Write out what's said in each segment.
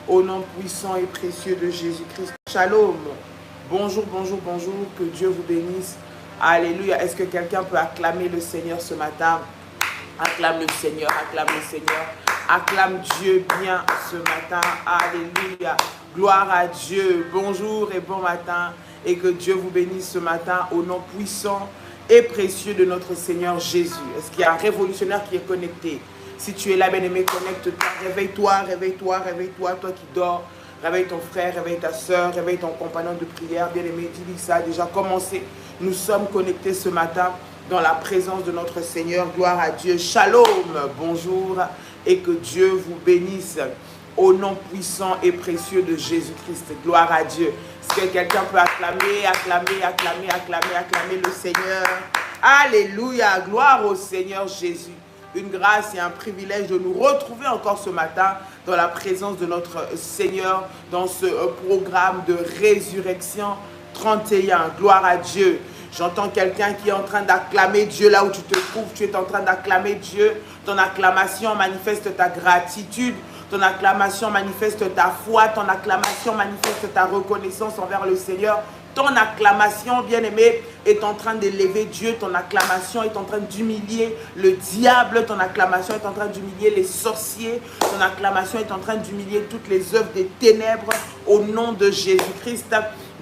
Au nom puissant et précieux de Jésus-Christ. Shalom. Bonjour, bonjour, bonjour. Que Dieu vous bénisse. Alléluia. Est-ce que quelqu'un peut acclamer le Seigneur ce matin? Acclame le Seigneur, acclame le Seigneur. Acclame Dieu bien ce matin. Alléluia. Gloire à Dieu. Bonjour et bon matin. Et que Dieu vous bénisse ce matin au nom puissant et précieux de notre Seigneur Jésus. Est-ce qu'il y a un révolutionnaire qui est connecté? Si tu es là, bien-aimé, connecte-toi, réveille-toi, réveille-toi, réveille-toi, toi qui dors. Réveille ton frère, réveille ta soeur, réveille ton compagnon de prière. Bien-aimé, dis-lui ça a déjà commencé. Nous sommes connectés ce matin dans la présence de notre Seigneur. Gloire à Dieu. Shalom, bonjour et que Dieu vous bénisse au nom puissant et précieux de Jésus-Christ. Gloire à Dieu. Est-ce que quelqu'un peut acclamer, acclamer, acclamer, acclamer, acclamer le Seigneur? Alléluia, gloire au Seigneur Jésus. Une grâce et un privilège de nous retrouver encore ce matin dans la présence de notre Seigneur, dans ce programme de résurrection 31. Gloire à Dieu. J'entends quelqu'un qui est en train d'acclamer Dieu là où tu te trouves. Tu es en train d'acclamer Dieu. Ton acclamation manifeste ta gratitude. Ton acclamation manifeste ta foi. Ton acclamation manifeste ta reconnaissance envers le Seigneur. Ton acclamation, bien-aimé, est en train d'élever Dieu. Ton acclamation est en train d'humilier le diable. Ton acclamation est en train d'humilier les sorciers. Ton acclamation est en train d'humilier toutes les œuvres des ténèbres au nom de Jésus-Christ.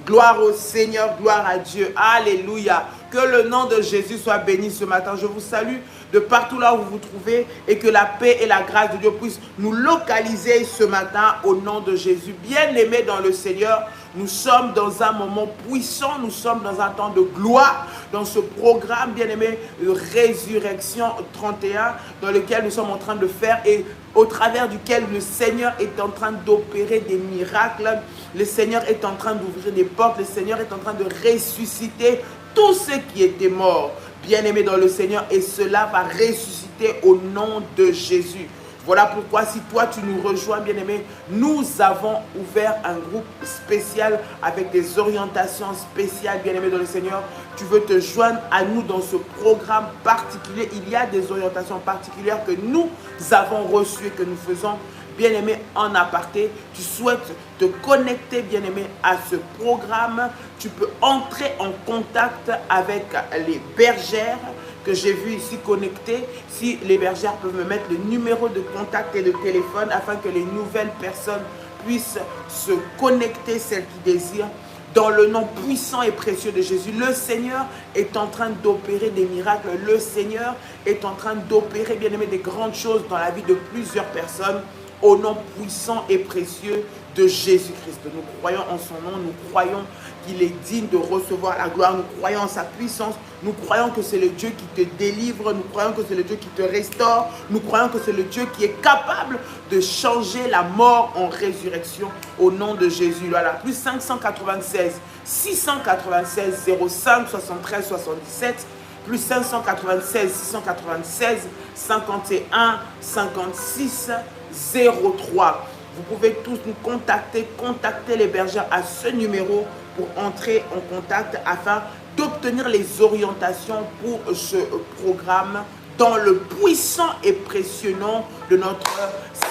Gloire au Seigneur, gloire à Dieu. Alléluia. Que le nom de Jésus soit béni ce matin. Je vous salue de partout là où vous vous trouvez et que la paix et la grâce de Dieu puissent nous localiser ce matin au nom de Jésus. Bien-aimés dans le Seigneur, nous sommes dans un moment puissant, nous sommes dans un temps de gloire, dans ce programme, bien-aimé, de Résurrection 31, dans lequel nous sommes en train de faire et au travers duquel le Seigneur est en train d'opérer des miracles. Le Seigneur est en train d'ouvrir des portes, le Seigneur est en train de ressusciter tous ceux qui étaient morts, bien-aimés dans le Seigneur, et cela va ressusciter au nom de Jésus. Voilà pourquoi si toi tu nous rejoins, bien-aimé, nous avons ouvert un groupe spécial avec des orientations spéciales, bien-aimé dans le Seigneur. Tu veux te joindre à nous dans ce programme particulier. Il y a des orientations particulières que nous avons reçues et que nous faisons, bien-aimé, en aparté. Tu souhaites te connecter, bien-aimé, à ce programme. Tu peux entrer en contact avec les bergères que j'ai vu ici connectées. Si les bergères peuvent me mettre le numéro de contact et de téléphone afin que les nouvelles personnes puissent se connecter, celles qui désirent. Dans le nom puissant et précieux de Jésus, le Seigneur est en train d'opérer des miracles. Le Seigneur est en train d'opérer, bien aimé, des grandes choses dans la vie de plusieurs personnes. Au nom puissant et précieux de Jésus-Christ. Nous croyons en son nom, nous croyons qu'il est digne de recevoir la gloire, nous croyons en sa puissance, nous croyons que c'est le Dieu qui te délivre, nous croyons que c'est le Dieu qui te restaure, nous croyons que c'est le Dieu qui est capable de changer la mort en résurrection au nom de Jésus. Voilà, plus 596 696 05 73 77, plus 596 696 51 56 03. Vous pouvez tous nous contacter, contacter les bergères à ce numéro pour entrer en contact afin d'obtenir les orientations pour ce programme dans le puissant et précieux nom de notre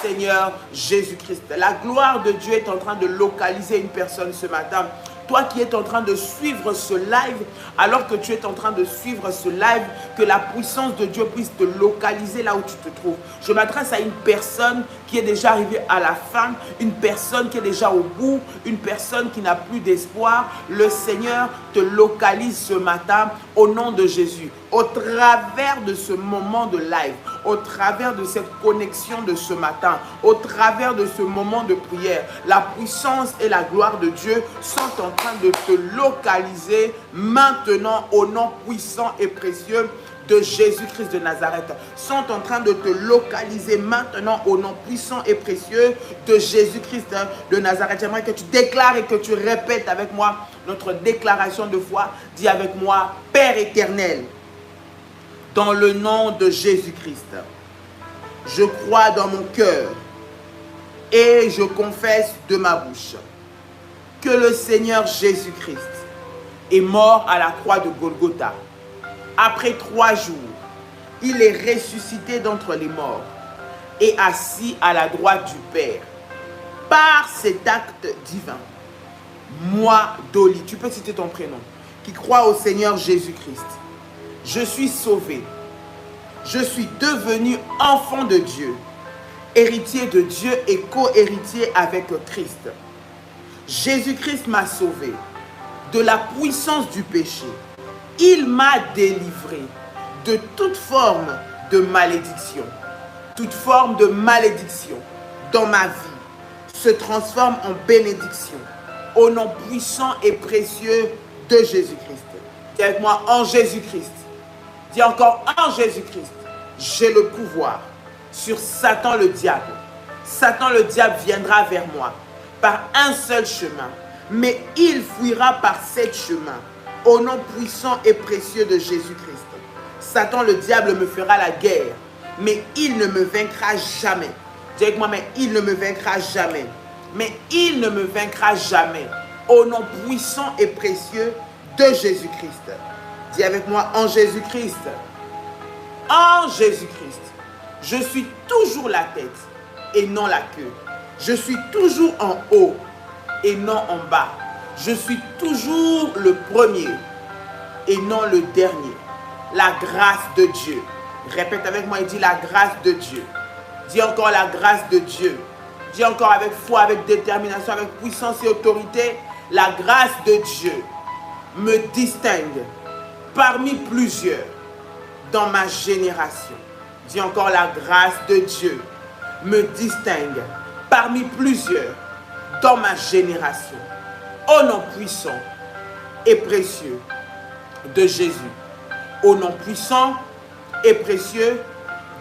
Seigneur Jésus-Christ. La gloire de Dieu est en train de localiser une personne ce matin. Toi qui es en train de suivre ce live, alors que tu es en train de suivre ce live, que la puissance de Dieu puisse te localiser là où tu te trouves. Je m'adresse à une personne qui est déjà arrivée à la fin, une personne qui est déjà au bout, une personne qui n'a plus d'espoir. Le Seigneur te localise ce matin au nom de Jésus. Au travers de ce moment de live, au travers de cette connexion de ce matin, au travers de ce moment de prière, la puissance et la gloire de Dieu sont en train de te localiser maintenant au nom puissant et précieux de Jésus-Christ de Nazareth. Sont en train de te localiser maintenant au nom puissant et précieux de Jésus-Christ de Nazareth. J'aimerais que tu déclares et que tu répètes avec moi notre déclaration de foi. Dis avec moi, Père éternel, dans le nom de Jésus-Christ, je crois dans mon cœur et je confesse de ma bouche que le Seigneur Jésus-Christ est mort à la croix de Golgotha. Après 3 jours, il est ressuscité d'entre les morts et assis à la droite du Père. par cet acte divin, moi, Dolly, tu peux citer ton prénom, qui crois au Seigneur Jésus-Christ, je suis sauvé, je suis devenu enfant de Dieu, héritier de Dieu et co-héritier avec Christ. Jésus-Christ m'a sauvé de la puissance du péché. Il m'a délivré de toute forme de malédiction. Toute forme de malédiction dans ma vie se transforme en bénédiction au nom puissant et précieux de Jésus-Christ. Dis avec moi, en Jésus-Christ. Dis encore, en Jésus-Christ, j'ai le pouvoir sur Satan le diable. Satan le diable viendra vers moi par un seul chemin, mais il fuira par 7 chemins au nom puissant et précieux de Jésus-Christ. Satan le diable me fera la guerre, mais il ne me vaincra jamais. Dis avec moi, mais il ne me vaincra jamais. Mais il ne me vaincra jamais au nom puissant et précieux de Jésus-Christ. Dis avec moi, en Jésus-Christ. En Jésus-Christ, je suis toujours la tête et non la queue. Je suis toujours en haut et non en bas. Je suis toujours le premier et non le dernier. La grâce de Dieu. Répète avec moi et dis la grâce de Dieu. Dis encore la grâce de Dieu. Dis encore avec foi, avec détermination, avec puissance et autorité. La grâce de Dieu me distingue parmi plusieurs dans ma génération. Dis encore la grâce de Dieu me distingue parmi plusieurs dans ma génération. Au nom puissant et précieux de Jésus. Au nom puissant et précieux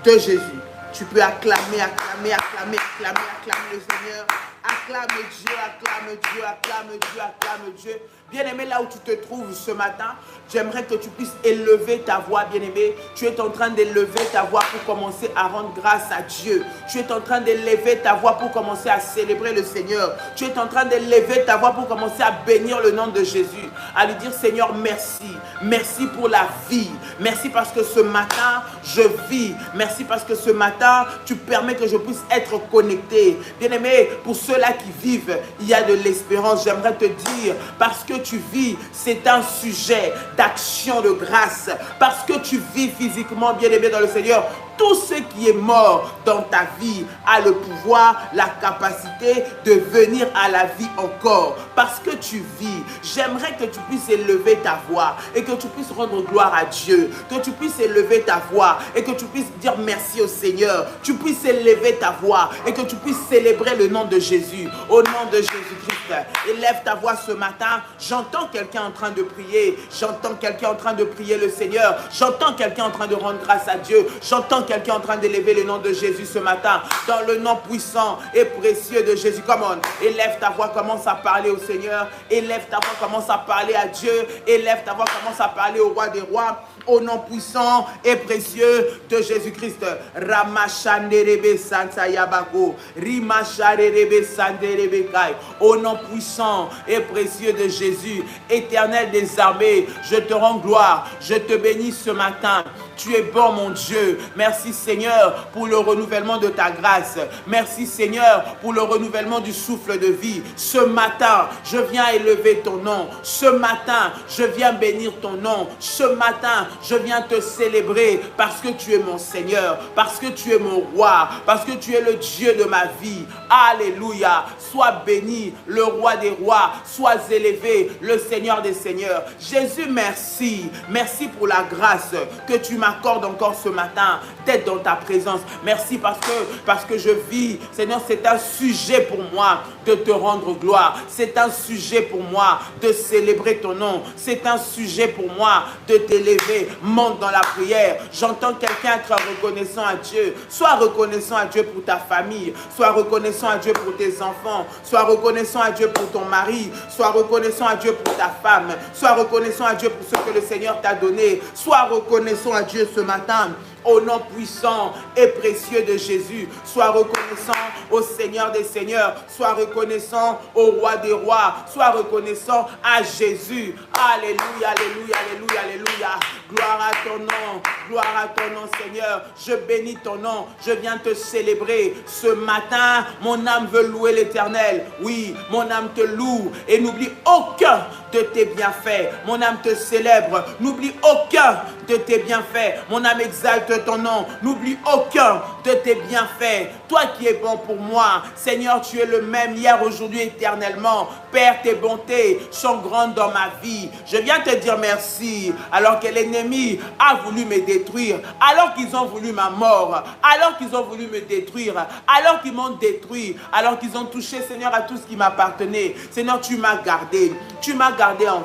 de Jésus. Tu peux acclamer, acclamer, acclamer, acclamer, acclamer le Seigneur. Acclame Dieu, acclame Dieu, acclame Dieu, acclame Dieu. Bien-aimé, là où tu te trouves ce matin, j'aimerais que tu puisses élever ta voix, bien-aimé. Tu es en train d'élever ta voix pour commencer à rendre grâce à Dieu. Tu es en train d'élever ta voix pour commencer à célébrer le Seigneur. Tu es en train d'élever ta voix pour commencer à bénir le nom de Jésus. À lui dire, Seigneur, merci. Merci pour la vie. Merci parce que ce matin, je vis. Merci parce que ce matin, tu permets que je puisse être connecté. Bien-aimé, pour ceux-là qui vivent, il y a de l'espérance. J'aimerais te dire, parce que tu vis, c'est un sujet d'action de grâce. Parce que tu vis physiquement, bien-aimé dans le Seigneur, tout ce qui est mort dans ta vie a le pouvoir, la capacité de venir à la vie encore. Parce que tu vis, j'aimerais que tu puisses élever ta voix et que tu puisses rendre gloire à Dieu. Que tu puisses élever ta voix et que tu puisses dire merci au Seigneur. Tu puisses élever ta voix et que tu puisses célébrer le nom de Jésus. Au nom de Jésus-Christ, élève ta voix ce matin. J'entends quelqu'un en train de prier. J'entends quelqu'un en train de prier le Seigneur. J'entends quelqu'un en train de rendre grâce à Dieu. J'entends quelqu'un en train d'élever le nom de Jésus ce matin. Dans le nom puissant et précieux de Jésus. Come on. Élève ta voix, commence à parler au Seigneur. Élève ta voix, commence à parler à Dieu. Élève ta voix, commence à parler au roi des rois. Au nom puissant et précieux de Jésus-Christ. Ramachanderebe Santa Yabago. Rimacharerebe Sanderebe Kai. Au nom puissant et précieux de Jésus. Éternel des armées, je te rends gloire. Je te bénis ce matin. Tu es bon, mon Dieu. Merci, Seigneur, pour le renouvellement de ta grâce. Merci, Seigneur, pour le renouvellement du souffle de vie. Ce matin, je viens élever ton nom. Ce matin, je viens bénir ton nom. Ce matin, je viens te célébrer parce que tu es mon Seigneur, parce que tu es mon roi, parce que tu es le Dieu de ma vie. Alléluia. Sois béni, le roi des rois. Sois élevé, le Seigneur des seigneurs. Jésus, merci. Merci pour la grâce que tu m'accordes encore ce matin d'être dans ta présence. Merci parce que je vis. Seigneur, c'est un sujet pour moi de te rendre gloire. C'est un sujet pour moi de célébrer ton nom. C'est un sujet pour moi de t'élever. Monte dans la prière. J'entends quelqu'un être reconnaissant à Dieu. Sois reconnaissant à Dieu pour ta famille. Sois reconnaissant à Dieu pour tes enfants. Sois reconnaissant à Dieu pour ton mari. Sois reconnaissant à Dieu pour ta femme. Sois reconnaissant à Dieu pour ce que le Seigneur t'a donné. Sois reconnaissant à Dieu ce matin au nom puissant et précieux de Jésus. Sois reconnaissant au Seigneur des Seigneurs. Sois reconnaissant au Roi des Rois. Sois reconnaissant à Jésus. Alléluia, alléluia, alléluia, alléluia. Gloire à ton nom. Gloire à ton nom, Seigneur. Je bénis ton nom. Je viens te célébrer. Ce matin, mon âme veut louer l'Éternel. Oui, mon âme te loue et n'oublie aucun de tes bienfaits. Mon âme te célèbre. N'oublie aucun de tes bienfaits. Mon âme exalte ton nom. N'oublie aucun de tes bienfaits. Toi qui es bon pour moi, Seigneur, tu es le même hier, aujourd'hui, éternellement. Père, tes bontés sont grandes dans ma vie. Je viens te dire merci. Alors que l'ennemi a voulu me détruire, alors qu'ils ont voulu ma mort, alors qu'ils ont voulu me détruire, alors qu'ils m'ont détruit, alors qu'ils ont touché, Seigneur, à tout ce qui m'appartenait. Seigneur, tu m'as gardé. Tu m'as gardé en vie.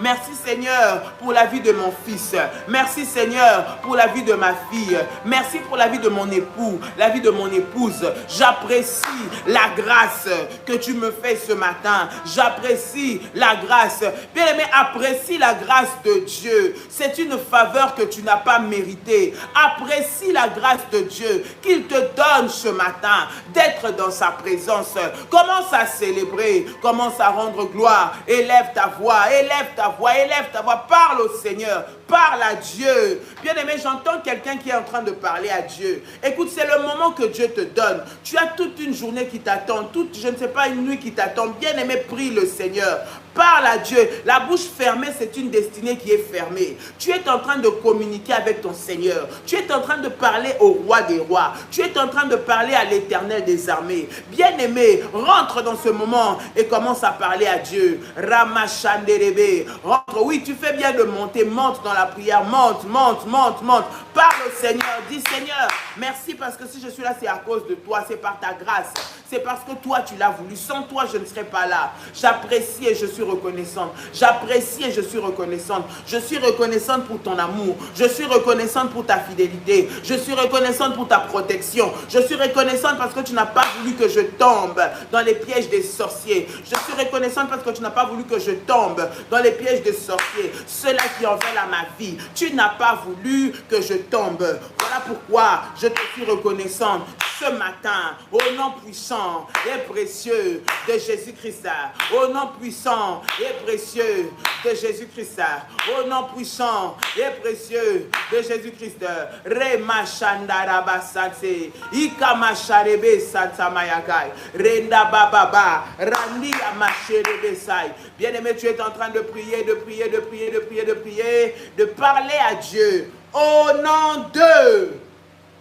Merci Seigneur pour la vie de mon fils. Merci Seigneur pour la vie de ma fille. Merci pour la vie de mon époux, la vie de mon épouse. J'apprécie la grâce que tu me fais ce matin. J'apprécie la grâce. Bien-aimé, apprécie la grâce de Dieu. C'est une faveur que tu n'as pas méritée. Apprécie la grâce de Dieu qu'il te donne ce matin d'être dans sa présence. Commence à célébrer, commence à rendre gloire. Élève ta voix, élève ta voix, élève ta voix, parle au Seigneur, parle à Dieu. Bien-aimé, j'entends quelqu'un qui est en train de parler à Dieu. Écoute, c'est le moment que Dieu te donne. Tu as toute une journée qui t'attend, je ne sais pas, une nuit qui t'attend. Bien-aimé, prie le Seigneur. Parle à Dieu. La bouche fermée, c'est une destinée qui est fermée. Tu es en train de communiquer avec ton Seigneur. Tu es en train de parler au Roi des Rois. Tu es en train de parler à l'Éternel des armées. Bien-aimé, rentre dans ce moment et commence à parler à Dieu. Ramachanderebe. Rentre. Oui, tu fais bien de monter. Monte dans la prière. Monte, monte, monte, monte. Parle au Seigneur. Dis Seigneur, merci parce que si je suis là, c'est à cause de toi. C'est par ta grâce. C'est parce que toi, tu l'as voulu. Sans toi, je ne serais pas là. J'apprécie et je suis reconnaissante. J'apprécie et je suis reconnaissante. Je suis reconnaissante pour ton amour. Je suis reconnaissante pour ta fidélité. Je suis reconnaissante pour ta protection. Je suis reconnaissante parce que tu n'as pas voulu que je tombe dans les pièges des sorciers. Je suis reconnaissante parce que tu n'as pas voulu que je tombe dans les pièges des sorciers. Ceux-là qui en veulent à ma vie. Tu n'as pas voulu que je tombe. Voilà pourquoi je te suis reconnaissante ce matin, au nom puissant et précieux de Jésus-Christ, au nom puissant et précieux de Jésus-Christ, au nom puissant et précieux de Jésus-Christ. Rema Shandaraba Sanse, Ikama Sharebe Santamayakai, Renda Bababa, Randi Amasherebe Sai. Bien-aimé, tu es en train de prier, de prier, de prier, de prier, de prier, de parler à Dieu au nom de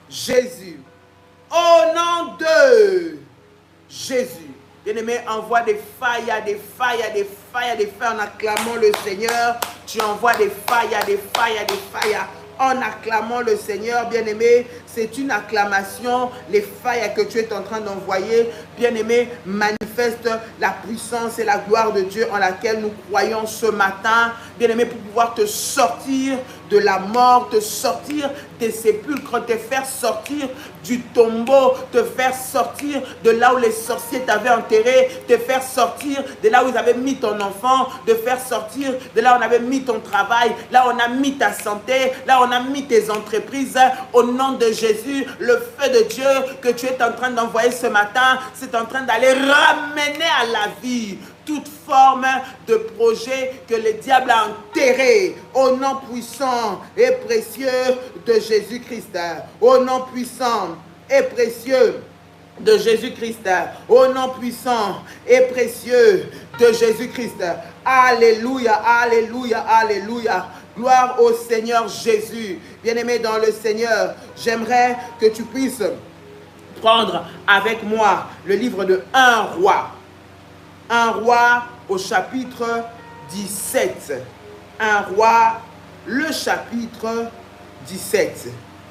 Jésus. Au nom de Jésus. Bien-aimé, envoie des failles, des failles, des failles, des failles en acclamant le Seigneur. Tu envoies des failles, des failles, des failles en acclamant le Seigneur. Bien-aimé, c'est une acclamation. Les failles que tu es en train d'envoyer, bien-aimé, manifeste la puissance et la gloire de Dieu en laquelle nous croyons ce matin. Bien-aimé, pour pouvoir te sortir de la mort, te sortir des sépulcres, te faire sortir du tombeau, te faire sortir de là où les sorciers t'avaient enterré, te faire sortir de là où ils avaient mis ton enfant, te faire sortir de là où on avait mis ton travail, là où on a mis ta santé, là où on a mis tes entreprises. Au nom de Jésus, le feu de Dieu que tu es en train d'envoyer ce matin, c'est en train d'aller ramener à la vie toute forme de projet que le diable a enterré au nom puissant et précieux de Jésus-Christ. Au nom puissant et précieux de Jésus-Christ. Au nom puissant et précieux de Jésus-Christ. Alléluia, alléluia, alléluia. Gloire au Seigneur Jésus. Bien-aimé dans le Seigneur, j'aimerais que tu puisses prendre avec moi le livre de 1 Roi. 1 Roi au chapitre 17. 1 Roi, le chapitre 17.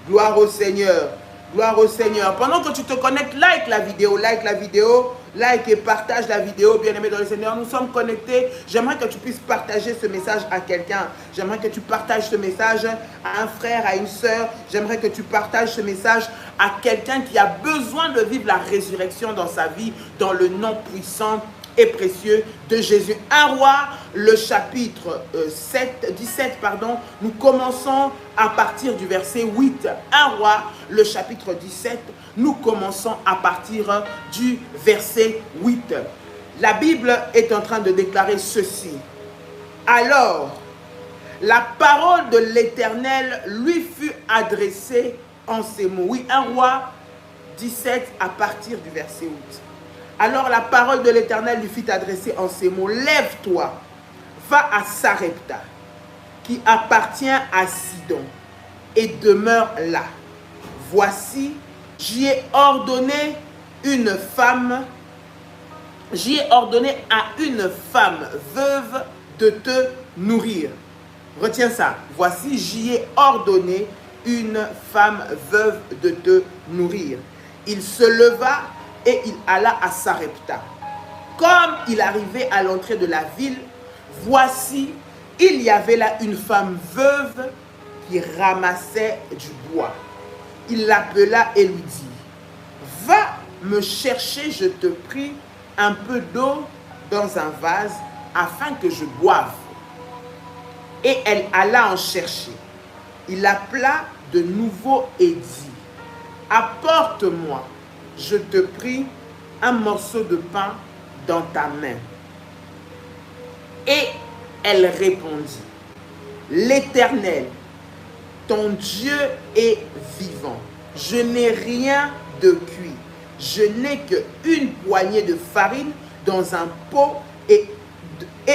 Gloire au Seigneur. Gloire au Seigneur. Pendant que tu te connectes, like la vidéo, like et partage la vidéo, bien-aimé dans le Seigneur. Nous sommes connectés. J'aimerais que tu puisses partager ce message à quelqu'un. J'aimerais que tu partages ce message à un frère, à une sœur. J'aimerais que tu partages ce message à quelqu'un qui a besoin de vivre la résurrection dans sa vie, dans le nom puissant et précieux de Jésus. 1 Roi, le chapitre 17, pardon, nous commençons à partir du verset 8. 1 Roi, le chapitre 17, nous commençons à partir du verset 8. La Bible est en train de déclarer ceci. Alors, la parole de l'Éternel lui fut adressée en ces mots. Oui, 1 Roi 17 à partir du verset 8. Alors la parole de l'Éternel lui fut adressée en ces mots. Lève-toi, va à Sarepta, qui appartient à Sidon, et demeure là. Voici, j'y ai ordonné à une femme veuve de te nourrir. Retiens ça. Voici, j'y ai ordonné une femme veuve de te nourrir. Il se leva et il alla à Sarepta. Comme il arrivait à l'entrée de la ville, voici, il y avait là une femme veuve qui ramassait du bois. Il l'appela et lui dit, « Va me chercher, je te prie, un peu d'eau dans un vase afin que je boive. » Et elle alla en chercher. Il l'appela de nouveau et dit, « Apporte-moi, je te prie, un morceau de pain dans ta main. » Et elle répondit, « L'Éternel, ton Dieu est vivant. Je n'ai rien de cuit. Je n'ai qu'une poignée de farine dans un pot et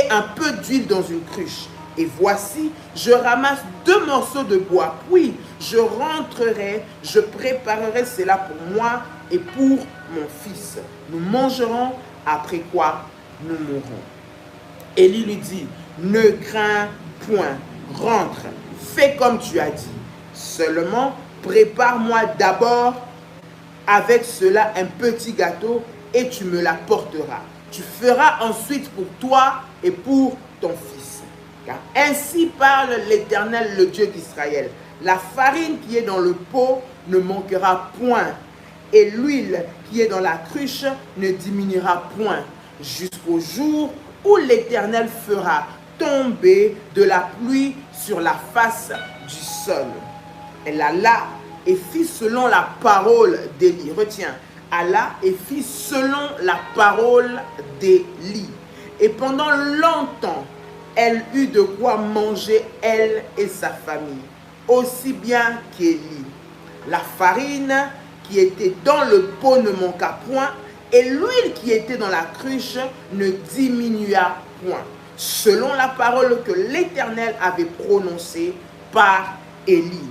un peu d'huile dans une cruche. Et voici, je ramasse 2 morceaux de bois. Puis je rentrerai, je préparerai cela pour moi et pour mon fils. Nous mangerons, après quoi nous mourrons. » Élie lui dit, « Ne crains point, rentre, fais comme tu as dit. Seulement, prépare-moi d'abord avec cela un petit gâteau et tu me l'apporteras. Tu feras ensuite pour toi et pour ton fils. Car ainsi parle l'Éternel, le Dieu d'Israël. La farine qui est dans le pot ne manquera point, et l'huile qui est dans la cruche ne diminuera point, jusqu'au jour où l'Éternel fera tomber de la pluie sur la face du sol. » Elle alla et fit selon la parole d'Élie. Retiens, alla et fit selon la parole d'Élie. Et pendant longtemps, elle eut de quoi manger, elle et sa famille, aussi bien qu'Élie. La farine qui était dans le pot ne manqua point, et l'huile qui était dans la cruche ne diminua point, selon la parole que l'Éternel avait prononcée par Élie.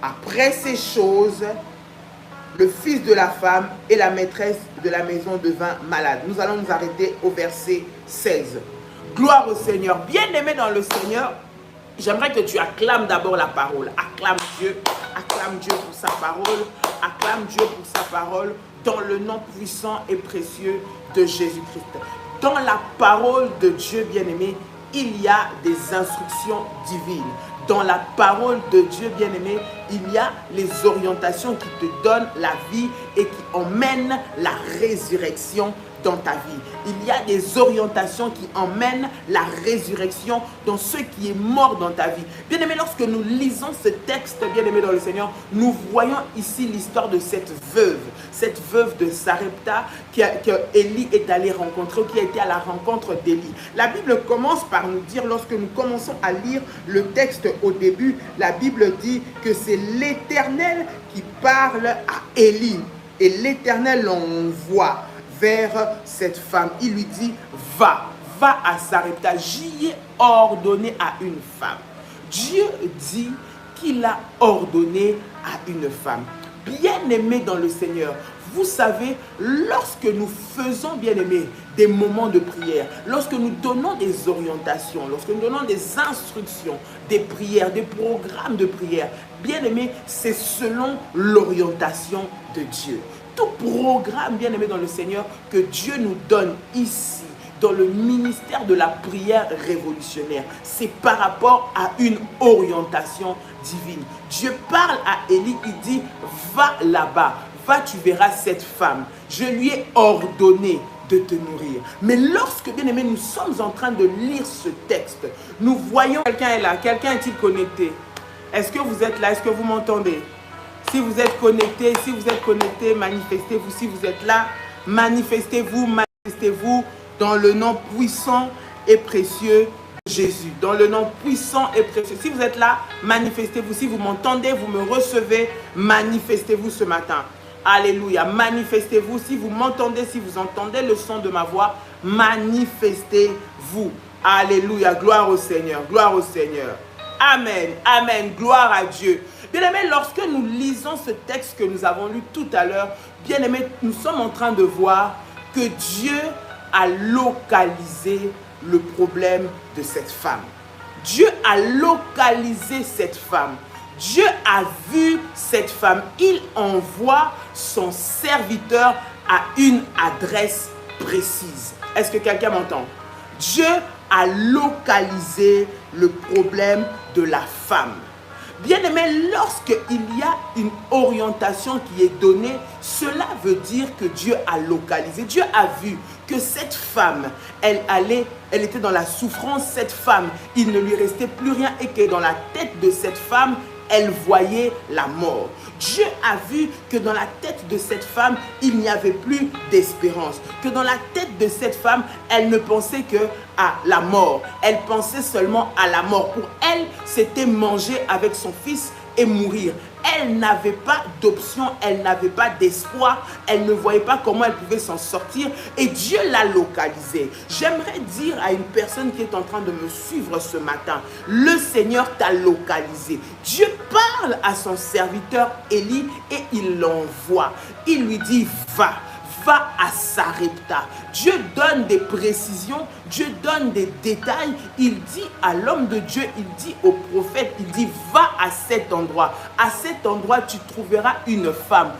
Après ces choses, le fils de la femme et la maîtresse de la maison devinrent malades. Nous allons nous arrêter au verset 16. Gloire au Seigneur. Bien-aimé dans le Seigneur, j'aimerais que tu acclames d'abord la parole. Acclame Dieu pour sa parole. Acclame Dieu pour sa parole dans le nom puissant et précieux de Jésus-Christ. Dans la parole de Dieu, bien-aimé, il y a des instructions divines. Dans la parole de Dieu, bien-aimé, il y a les orientations qui te donnent la vie et qui emmènent la résurrection dans ta vie. Il y a des orientations qui emmènent la résurrection dans ce qui est mort dans ta vie. Bien-aimé, lorsque nous lisons ce texte, bien-aimé dans le Seigneur, nous voyons ici l'histoire de cette veuve de Sarepta que Élie est allé rencontrer, qui a été à la rencontre d'Élie. La Bible commence par nous dire, lorsque nous commençons à lire le texte au début, la Bible dit que c'est l'Éternel qui parle à Élie. Et l'Éternel l'envoie vers cette femme. Il lui dit, va à Sarepta. J'y ai ordonné à une femme. Dieu dit qu'il a ordonné à une femme. Bien-aimé dans le Seigneur, vous savez, lorsque nous faisons, bien-aimé, des moments de prière, lorsque nous donnons des orientations, lorsque nous donnons des instructions, des prières, des programmes de prière, bien-aimé, c'est selon l'orientation de Dieu. Tout programme, bien-aimé dans le Seigneur, que Dieu nous donne ici, dans le ministère de la prière révolutionnaire, c'est par rapport à une orientation divine. Dieu parle à Élie, il dit, va là-bas, va, tu verras cette femme. Je lui ai ordonné de te nourrir. Mais lorsque, bien aimé, nous sommes en train de lire ce texte, nous voyons quelqu'un est là, quelqu'un est-il connecté? Est-ce que vous êtes là? Est-ce que vous m'entendez? Si vous êtes connecté, manifestez-vous. Si vous êtes là, manifestez-vous dans le nom puissant et précieux de Jésus. Dans le nom puissant et précieux. Si vous êtes là, manifestez-vous. Si vous m'entendez, vous me recevez, manifestez-vous ce matin. Alléluia. Manifestez-vous. Si vous m'entendez, si vous entendez le son de ma voix, manifestez-vous. Alléluia. Gloire au Seigneur. Gloire au Seigneur. Amen. Amen. Gloire à Dieu. Bien-aimés, lorsque nous lisons ce texte que nous avons lu tout à l'heure, bien-aimés, nous sommes en train de voir que Dieu a localisé le problème de cette femme. Dieu a localisé cette femme. Dieu a vu cette femme. Il envoie son serviteur à une adresse précise. Est-ce que quelqu'un m'entend? Dieu a localisé le problème de la femme. Bien-aimé, lorsqu'il y a une orientation qui est donnée, cela veut dire que Dieu a localisé. Dieu a vu que cette femme, elle était dans la souffrance. Cette femme, il ne lui restait plus rien et que dans la tête de cette femme, elle voyait la mort. Dieu a vu que dans la tête de cette femme, il n'y avait plus d'espérance. Que dans la tête de cette femme, elle ne pensait que à la mort. Elle pensait seulement à la mort. Pour elle, c'était manger avec son fils et mourir. Elle n'avait pas d'option, elle n'avait pas d'espoir, elle ne voyait pas comment elle pouvait s'en sortir et Dieu l'a localisée. J'aimerais dire à une personne qui est en train de me suivre ce matin, le Seigneur t'a localisé. Dieu parle à son serviteur Élie et il l'envoie. Il lui dit, va à Sarepta. Dieu donne des précisions, Dieu donne des détails. Il dit à l'homme de Dieu, il dit au prophète, il dit, va à cet endroit. À cet endroit, tu trouveras une femme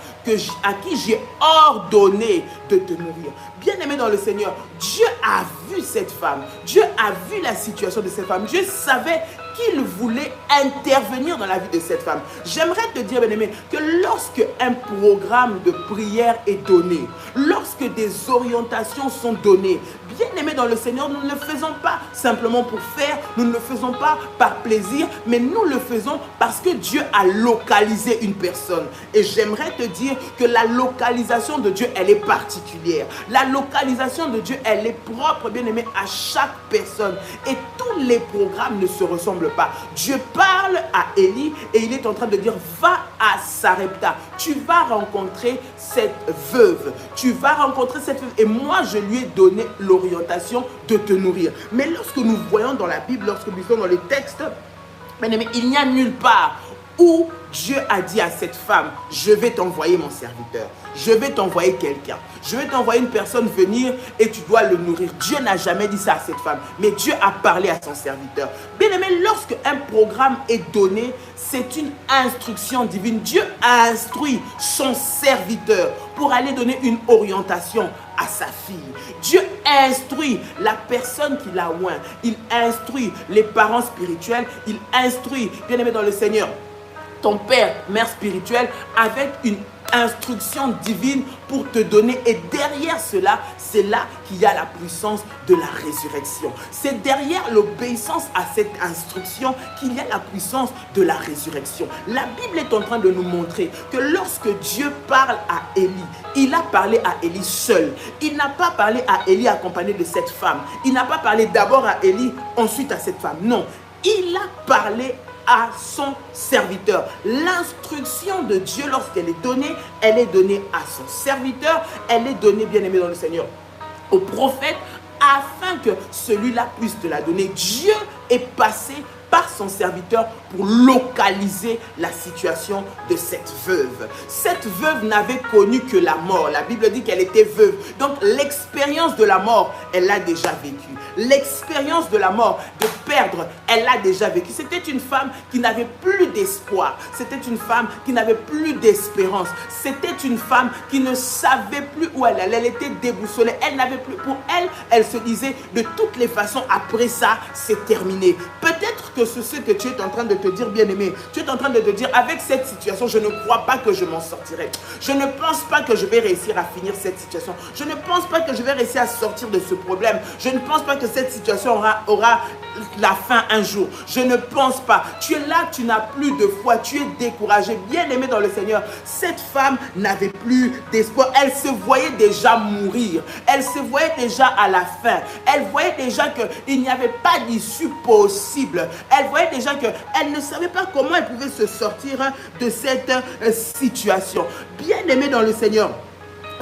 à qui j'ai ordonné de te nourrir. Bien-aimé dans le Seigneur, Dieu a vu cette femme. Dieu a vu la situation de cette femme. Dieu savait qu'il voulait intervenir dans la vie de cette femme. J'aimerais te dire, bien-aimé, que lorsque un programme de prière est donné, lorsque des orientations sont données, bien-aimé dans le Seigneur, nous ne le faisons pas simplement pour faire, nous ne le faisons pas par plaisir, mais nous le faisons parce que Dieu a localisé une personne. Et j'aimerais te dire que la localisation de Dieu, elle est particulière. La localisation de Dieu, elle est propre, bien-aimé, à chaque personne. Et tous les programmes ne se ressemblent pas. Dieu parle à Élie et il est en train de dire, va à Sarepta. Tu vas rencontrer cette veuve. Tu vas rencontrer cette veuve. Et moi, je lui ai donné l'orientation de te nourrir. Mais lorsque nous voyons dans la Bible, lorsque nous lisons dans les textes, bien-aimé, il n'y a nulle part où Dieu a dit à cette femme, je vais t'envoyer mon serviteur, je vais t'envoyer quelqu'un, je vais t'envoyer une personne venir et tu dois le nourrir. Dieu n'a jamais dit ça à cette femme, mais Dieu a parlé à son serviteur. Bien aimé, lorsque un programme est donné, c'est une instruction divine. Dieu a instruit son serviteur pour aller donner une orientation à sa fille. Dieu instruit la personne qui l'a oint. Il instruit les parents spirituels. Il instruit, bien aimé dans le Seigneur, ton père, mère spirituelle, avec une instruction divine pour te donner. Et derrière cela, c'est là qu'il y a la puissance de la résurrection. C'est derrière l'obéissance à cette instruction qu'il y a la puissance de la résurrection. La Bible est en train de nous montrer que lorsque Dieu parle à Élie, il a parlé à Élie seul. Il n'a pas parlé à Élie accompagné de cette femme. Il n'a pas parlé d'abord à Élie, ensuite à cette femme. Non, il a parlé à son serviteur. L'instruction de Dieu, lorsqu'elle est donnée, elle est donnée à son serviteur, elle est donnée, bien aimé dans le Seigneur, au prophète, afin que celui-là puisse te la donner. Dieu est passé par son serviteur pour localiser la situation de cette veuve. Cette veuve n'avait connu que la mort. La Bible dit qu'elle était veuve. Donc l'expérience de la mort elle l'a déjà vécu. L'expérience de la mort, de perdre, elle l'a déjà vécu. C'était une femme qui n'avait plus d'espoir. C'était une femme qui n'avait plus d'espérance. C'était une femme qui ne savait plus où elle allait. Elle était déboussolée. Elle n'avait plus, pour elle, elle se disait de toutes les façons, après ça, c'est terminé. Peut-être que c'est ce que tu es en train de te dire, bien-aimé. Tu es en train de te dire, avec cette situation, je ne crois pas que je m'en sortirai. Je ne pense pas que je vais réussir à finir cette situation. Je ne pense pas que je vais réussir à sortir de ce problème. Je ne pense pas que cette situation aura la fin un jour. Je ne pense pas. Tu es là, tu n'as plus de foi, tu es découragé. Bien-aimé dans le Seigneur, cette femme n'avait plus d'espoir. Elle se voyait déjà mourir. Elle se voyait déjà à la fin. Elle voyait déjà qu'il n'y avait pas d'issue possible. Elle voyait déjà qu'elle ne savait pas comment elle pouvait se sortir de cette situation. Bien-aimé dans le Seigneur,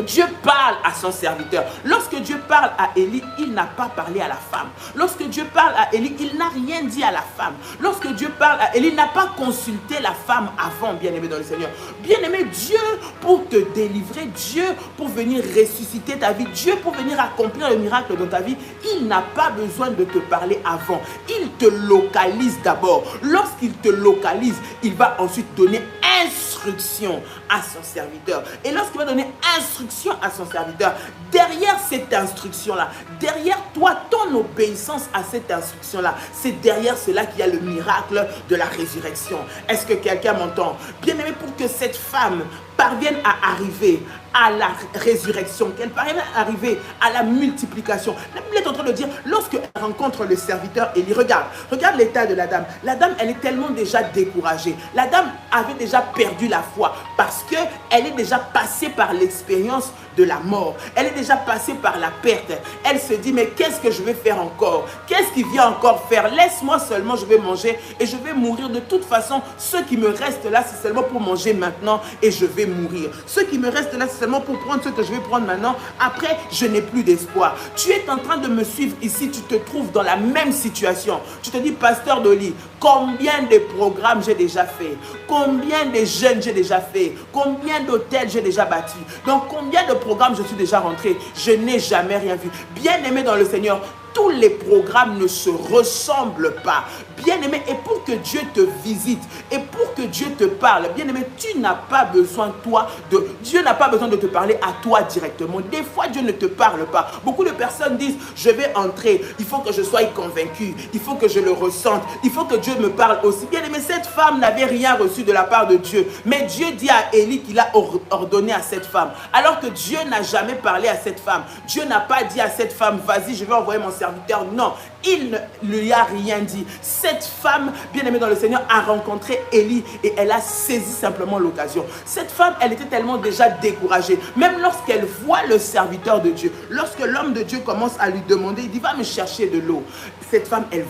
Dieu parle à son serviteur. Lorsque Dieu parle à Élie, il n'a pas parlé à la femme. Lorsque Dieu parle à Élie, il n'a rien dit à la femme. Lorsque Dieu parle à Élie, il n'a pas consulté la femme avant, bien-aimé dans le Seigneur. Bien-aimé, Dieu pour te délivrer, Dieu pour venir ressusciter ta vie, Dieu pour venir accomplir le miracle dans ta vie, il n'a pas besoin de te parler avant. Il te localise d'abord. Lorsqu'il te localise, il va ensuite donner instruction à son serviteur. Et lorsqu'il va donner instruction à son serviteur, derrière cette instruction-là, derrière toi, ton obéissance à cette instruction-là, c'est derrière cela qu'il y a le miracle de la résurrection. Est-ce que quelqu'un m'entend? Bien-aimé, pour que cette femme parvienne à arriver à la résurrection, qu'elle parvienne à arriver à la multiplication. La Bible est en train de dire, lorsqu'elle rencontre le serviteur Élie, regarde l'état de la dame. La dame, elle est tellement déjà découragée. La dame avait déjà perdu la foi parce qu'elle est déjà passée par l'expérience de la mort. Elle est déjà passée par la perte. Elle se dit, mais qu'est-ce que je vais faire encore? Qu'est-ce qui vient encore faire? Laisse-moi seulement, je vais manger et je vais mourir. De toute façon, ce qui me reste là, c'est seulement pour manger maintenant et je vais mourir. Ce qui me reste là, c'est seulement pour prendre ce que je vais prendre maintenant. Après, je n'ai plus d'espoir. Tu es en train de me suivre ici, tu te trouves dans la même situation. Tu te dis, pasteur Dolly, combien de programmes j'ai déjà fait? Combien de jeunes j'ai déjà fait? Combien d'hôtels j'ai déjà bâti? Donc, combien de programmes je suis déjà rentré? Je n'ai jamais rien vu. Bien-aimé dans le Seigneur, tous les programmes ne se ressemblent pas. Bien-aimé, et pour que Dieu te visite, et pour que Dieu te parle, bien-aimé, tu n'as pas besoin, Dieu n'a pas besoin de te parler à toi directement. Des fois, Dieu ne te parle pas. Beaucoup de personnes disent, je vais entrer, il faut que je sois convaincu, il faut que je le ressente, il faut que Dieu me parle aussi. Bien-aimé, cette femme n'avait rien reçu de la part de Dieu. Mais Dieu dit à Élie qu'il a ordonné à cette femme. Alors que Dieu n'a jamais parlé à cette femme. Dieu n'a pas dit à cette femme, vas-y, je vais envoyer mon serviteur. Non, il ne lui a rien dit. Cette femme, bien-aimée dans le Seigneur, a rencontré Élie et elle a saisi simplement l'occasion. Cette femme, elle était tellement déjà découragée. Même lorsqu'elle voit le serviteur de Dieu, lorsque l'homme de Dieu commence à lui demander, il dit, va me chercher de l'eau. Cette femme, elle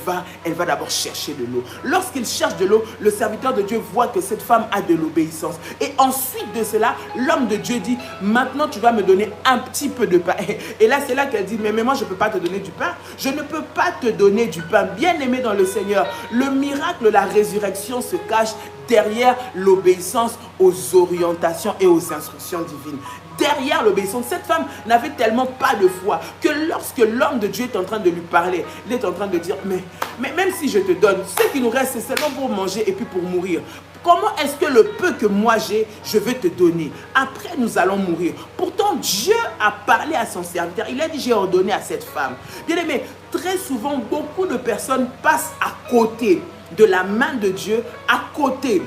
va d'abord chercher de l'eau. Lorsqu'il cherche de l'eau, le serviteur de Dieu voit que cette femme a de l'obéissance. Et ensuite de cela, l'homme de Dieu dit, maintenant tu vas me donner un petit peu de pain. Et là, c'est là qu'elle dit, mais moi, je ne peux pas te donner du pain. Je ne peux pas te donner du pain. Bien-aimé dans le Seigneur, le miracle, la résurrection se cache derrière l'obéissance aux orientations et aux instructions divines. Derrière l'obéissance, cette femme n'avait tellement pas de foi que lorsque l'homme de Dieu est en train de lui parler, il est en train de dire, mais même si je te donne, ce qui nous reste, c'est seulement pour manger et puis pour mourir. Comment est-ce que le peu que moi j'ai, je vais te donner? Après, nous allons mourir. Pourtant, Dieu a parlé à son serviteur. Il a dit, j'ai ordonné à cette femme. Bien aimé, très souvent, beaucoup de personnes passent à côté de la main de Dieu, à côté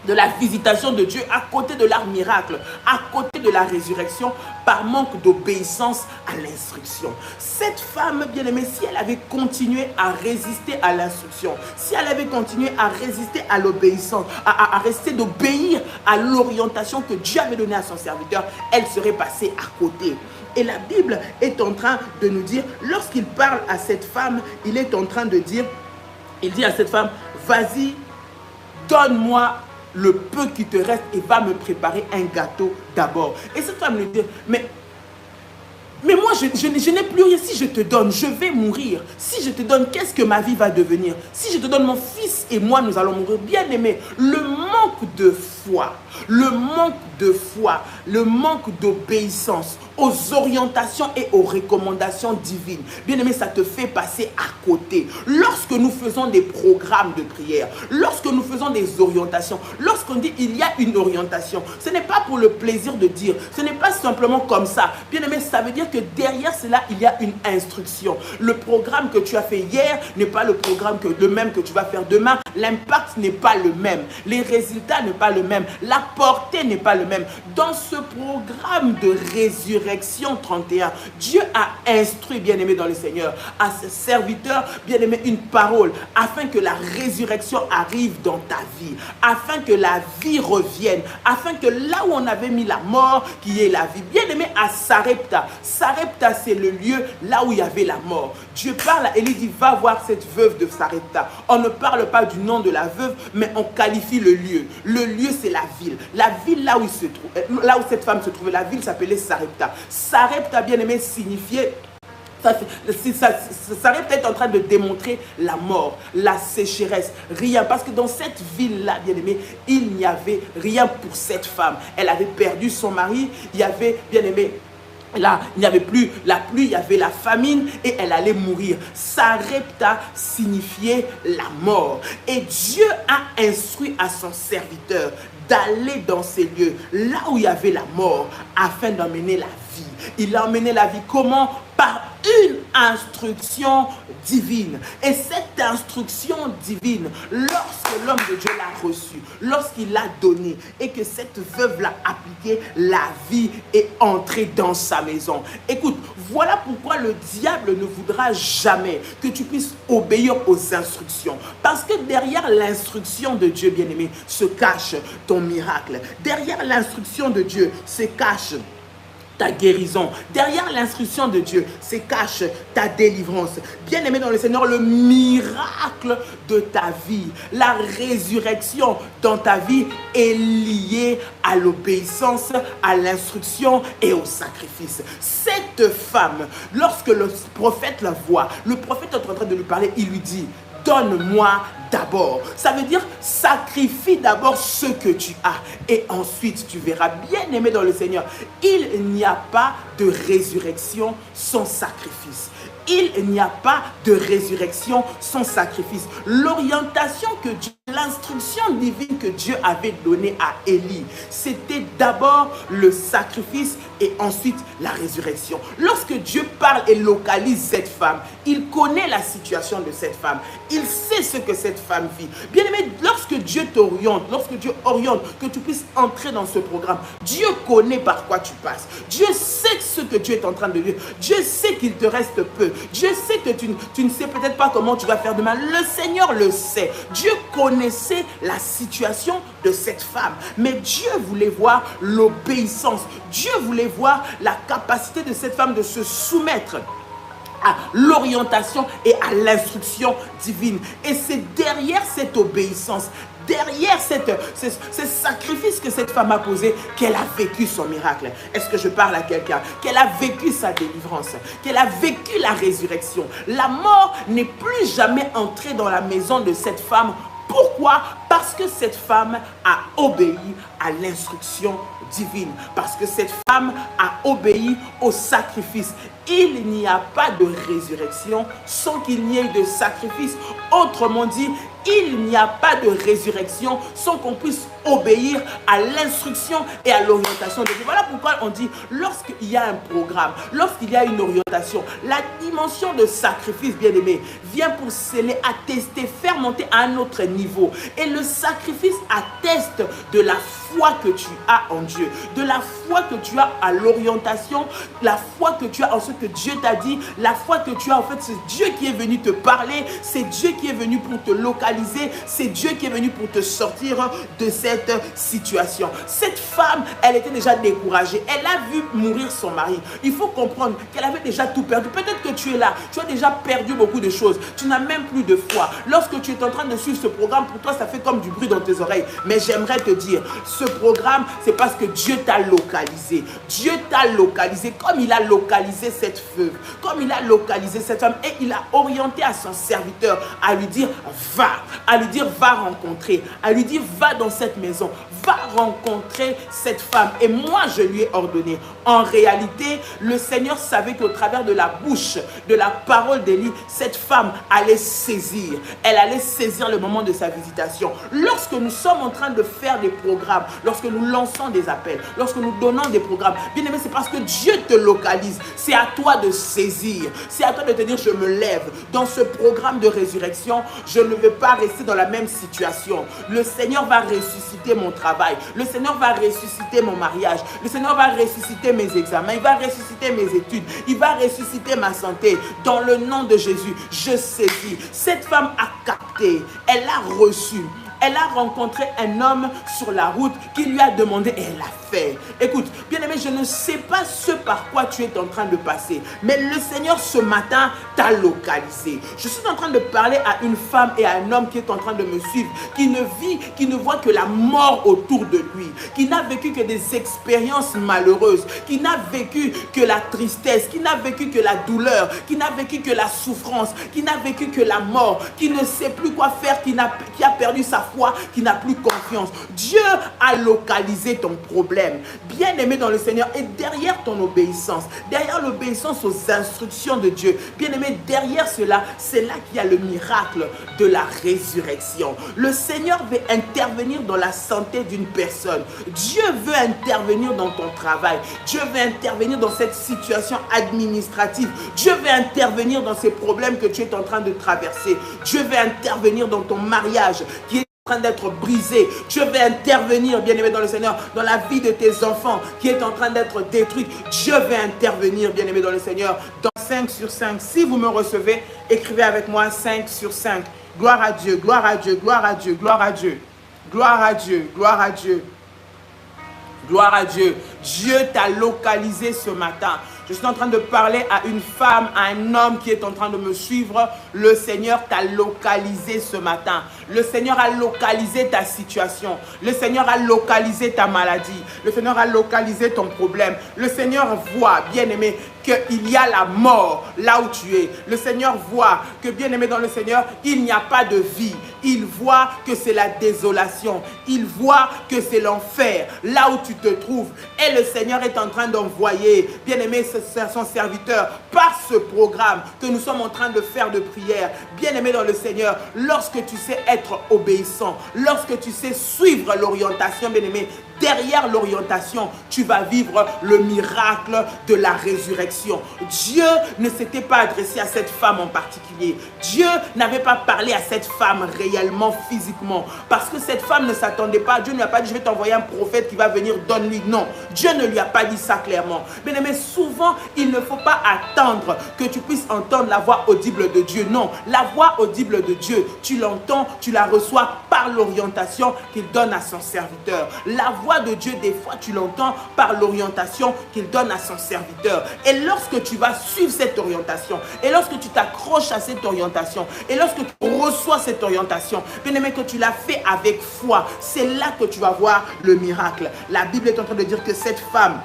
de la visitation de Dieu, à côté de leur miracle, à côté de la résurrection, par manque d'obéissance à l'instruction. Cette femme, bien-aimée, si elle avait continué à résister à l'instruction, si elle avait continué à résister à l'obéissance, à rester d'obéir à l'orientation que Dieu avait donnée à son serviteur, elle serait passée à côté. Et la Bible est en train de nous dire, lorsqu'il parle à cette femme, il est en train de dire, il dit à cette femme, vas-y, donne-moi le peu qui te reste et va me préparer un gâteau d'abord. Et cette femme lui dit, mais moi, je n'ai plus rien. Si je te donne, je vais mourir. Si je te donne, qu'est-ce que ma vie va devenir? Si je te donne mon fils et moi, nous allons mourir. Bien aimé, le manque de foi, le manque de foi, le manque d'obéissance aux orientations et aux recommandations divines, bien aimé, ça te fait passer à côté. Lorsque nous faisons des programmes de prière, lorsque nous faisons des orientations, lorsqu'on dit il y a une orientation, ce n'est pas pour le plaisir de dire, ce n'est pas simplement comme ça. Bien aimé, ça veut dire que derrière cela, il y a une instruction. Le programme que tu as fait hier n'est pas le programme le même que tu vas faire demain. L'impact n'est pas le même. Les résultats n'est pas le même. La portée n'est pas le même. Dans ce programme de résurrection 31, Dieu a instruit, bien-aimé dans le Seigneur, à ses serviteurs, bien-aimé, une parole, afin que la résurrection arrive dans ta vie, afin que la vie revienne, afin que là où on avait mis la mort, qu'il y ait la vie. Bien-aimé, à Sarepta. Sarepta, c'est le lieu là où il y avait la mort. Dieu parle à Élie, dit, va voir cette veuve de Sarepta. On ne parle pas du nom de la veuve, mais on qualifie le lieu. Le lieu, c'est la ville. La ville là où il se trouve, là où cette femme se trouvait, la ville s'appelait Sarepta. Sarepta, bien aimé, signifiait... Sarepta est en train de démontrer la mort, la sécheresse, rien. Parce que dans cette ville-là, bien aimé, il n'y avait rien pour cette femme. Elle avait perdu son mari, il y avait, bien aimé, là, il n'y avait plus la pluie, il y avait la famine et elle allait mourir. Sarepta signifiait la mort. Et Dieu a instruit à son serviteur d'aller dans ces lieux, là où il y avait la mort, afin d'emmener la vie. Il a emmené la vie comment? Par une instruction divine. Et cette instruction divine, lorsque l'homme de Dieu l'a reçue, lorsqu'il l'a donnée et que cette veuve l'a appliquée, la vie est entrée dans sa maison. Écoute, voilà pourquoi le diable ne voudra jamais que tu puisses obéir aux instructions. Parce que derrière l'instruction de Dieu, bien-aimé, se cache ton miracle. Derrière l'instruction de Dieu se cache ta guérison. Derrière l'instruction de Dieu se cache ta délivrance. Bien-aimé dans le Seigneur, le miracle de ta vie, la résurrection dans ta vie est liée à l'obéissance, à l'instruction et au sacrifice. Cette femme, lorsque le prophète la voit, le prophète est en train de lui parler, il lui dit, donne-moi d'abord. Ça veut dire sacrifie d'abord ce que tu as et ensuite tu verras. Bien aimé dans le Seigneur, il n'y a pas de résurrection sans sacrifice. Il n'y a pas de résurrection sans sacrifice. L'orientation que Dieu, l'instruction divine que Dieu avait donnée à Élie, c'était d'abord le sacrifice et ensuite la résurrection. Lorsque Dieu parle et localise cette femme, il connaît la situation de cette femme. Il sait ce que cette femme vit. Bien aimé, lorsque Dieu t'oriente, lorsque Dieu oriente que tu puisses entrer dans ce programme, Dieu connaît par quoi tu passes. Dieu sait ce que tu es en train de vivre. Dieu sait qu'il te reste peu. Dieu sait que tu ne sais peut-être pas comment tu vas faire demain. Le Seigneur le sait. Dieu connaissait la situation de cette femme. Mais Dieu voulait voir l'obéissance. Dieu voulait voir la capacité de cette femme de se soumettre à l'orientation et à l'instruction divine. Et c'est derrière cette obéissance, derrière ce sacrifice que cette femme a posé, qu'elle a vécu son miracle. Est-ce que je parle à quelqu'un? Qu'elle a vécu sa délivrance, qu'elle a vécu la résurrection. La mort n'est plus jamais entrée dans la maison de cette femme. Pourquoi? Parce que cette femme a obéi à l'instruction divine. Parce que cette femme a obéi au sacrifice. Il n'y a pas de résurrection sans qu'il n'y ait de sacrifice. Autrement dit, il n'y a pas de résurrection sans qu'on puisse obéir à l'instruction et à l'orientation de Dieu. Voilà pourquoi on dit, lorsqu'il y a un programme, lorsqu'il y a une orientation, la dimension de sacrifice, bien aimé, vient pour sceller, attester, faire monter à un autre niveau. Et le sacrifice atteste de la foi que tu as en Dieu, de la foi que tu as à l'orientation, la foi que tu as en ce que Dieu t'a dit, la foi que tu as en fait, c'est Dieu qui est venu te parler, c'est Dieu qui est venu pour te localiser, c'est Dieu qui est venu pour te sortir de cette situation. Cette femme, elle était déjà découragée, elle a vu mourir son mari. Il faut comprendre qu'elle avait déjà tout perdu. Peut-être que tu es là, tu as déjà perdu beaucoup de choses, tu n'as même plus de foi. Lorsque tu es en train de suivre ce programme, pour toi ça fait comme du bruit dans tes oreilles. Mais j'aimerais te dire, ce programme, c'est parce que Dieu t'a localisé. Dieu t'a localisé comme il a localisé cette veuve, comme il a localisé cette femme, et il a orienté à son serviteur à lui dire va, à lui dire va rencontrer, à lui dire va dans cette maison, va rencontrer cette femme. Et moi, je lui ai ordonné. En réalité, le Seigneur savait qu'au travers de la bouche, de la parole d'Élie, cette femme allait saisir. Elle allait saisir le moment de sa visitation. Lorsque nous sommes en train de faire des programmes, lorsque nous lançons des appels, lorsque nous donnons des programmes, bien aimé, c'est parce que Dieu te localise. C'est à toi de saisir. C'est à toi de te dire, je me lève. Dans ce programme de résurrection, je ne veux pas rester dans la même situation. Le Seigneur va ressusciter mon travail. Le Seigneur va ressusciter mon mariage. Le Seigneur va ressusciter mes examens. Il va ressusciter mes études. Il va ressusciter ma santé. Dans le nom de Jésus, je saisis. Cette femme a capté. Elle a reçu. Elle a rencontré un homme sur la route qui lui a demandé et elle a fait. Écoute, bien-aimé, je ne sais pas ce par quoi tu es en train de passer, mais le Seigneur ce matin t'a localisé. Je suis en train de parler à une femme et à un homme qui est en train de me suivre, qui ne voit que la mort autour de lui, qui n'a vécu que des expériences malheureuses, qui n'a vécu que la tristesse, qui n'a vécu que la douleur, qui n'a vécu que la souffrance, qui n'a vécu que la mort, qui ne sait plus quoi faire, qui a perdu sa foi, qui n'a plus confiance. Dieu a localisé ton problème, bien-aimé dans le Seigneur, et derrière ton obéissance, derrière l'obéissance aux instructions de Dieu, bien-aimé, derrière cela, c'est là qu'il y a le miracle de la résurrection. Le Seigneur veut intervenir dans la santé d'une personne. Dieu veut intervenir dans ton travail. Dieu veut intervenir dans cette situation administrative. Dieu veut intervenir dans ces problèmes que tu es en train de traverser. Dieu veut intervenir dans ton mariage qui est en train d'être brisé. Dieu veut intervenir, bien-aimé dans le Seigneur, dans la vie de tes enfants qui est en train d'être détruite. Dieu veut intervenir, bien-aimé dans le Seigneur, dans 5 sur 5. Si vous me recevez, écrivez avec moi 5 sur 5. Gloire à Dieu, gloire à Dieu, gloire à Dieu, gloire à Dieu. Gloire à Dieu, gloire à Dieu. Gloire à Dieu. Dieu t'a localisé ce matin. Je suis en train de parler à une femme, à un homme qui est en train de me suivre. Le Seigneur t'a localisé ce matin. Le Seigneur a localisé ta situation. Le Seigneur a localisé ta maladie. Le Seigneur a localisé ton problème. Le Seigneur voit, bien-aimé, qu'il y a la mort là où tu es. Le Seigneur voit que, bien-aimé dans le Seigneur, il n'y a pas de vie. Il voit que c'est la désolation. Il voit que c'est l'enfer là où tu te trouves. Et le Seigneur est en train d'envoyer, bien-aimé, son serviteur par ce programme que nous sommes en train de faire de prière. Bien-aimé dans le Seigneur, lorsque tu sais être obéissant, lorsque tu sais suivre l'orientation, bien-aimé, derrière l'orientation, tu vas vivre le miracle de la résurrection. Dieu ne s'était pas adressé à cette femme en particulier. Dieu n'avait pas parlé à cette femme réellement, physiquement. Parce que cette femme ne s'attendait pas. Dieu ne lui a pas dit, je vais t'envoyer un prophète qui va venir, donne-lui. Non, Dieu ne lui a pas dit ça clairement. Mais souvent, il ne faut pas attendre que tu puisses entendre la voix audible de Dieu. Non, la voix audible de Dieu, tu l'entends, tu la reçois par l'orientation qu'il donne à son serviteur. La voix de Dieu, des fois, tu l'entends par l'orientation qu'il donne à son serviteur. Et lorsque tu vas suivre cette orientation, et lorsque tu t'accroches à cette orientation, et lorsque tu reçois cette orientation, bien aimé, que tu l'as fait avec foi, c'est là que tu vas voir le miracle. La Bible est en train de dire que cette femme,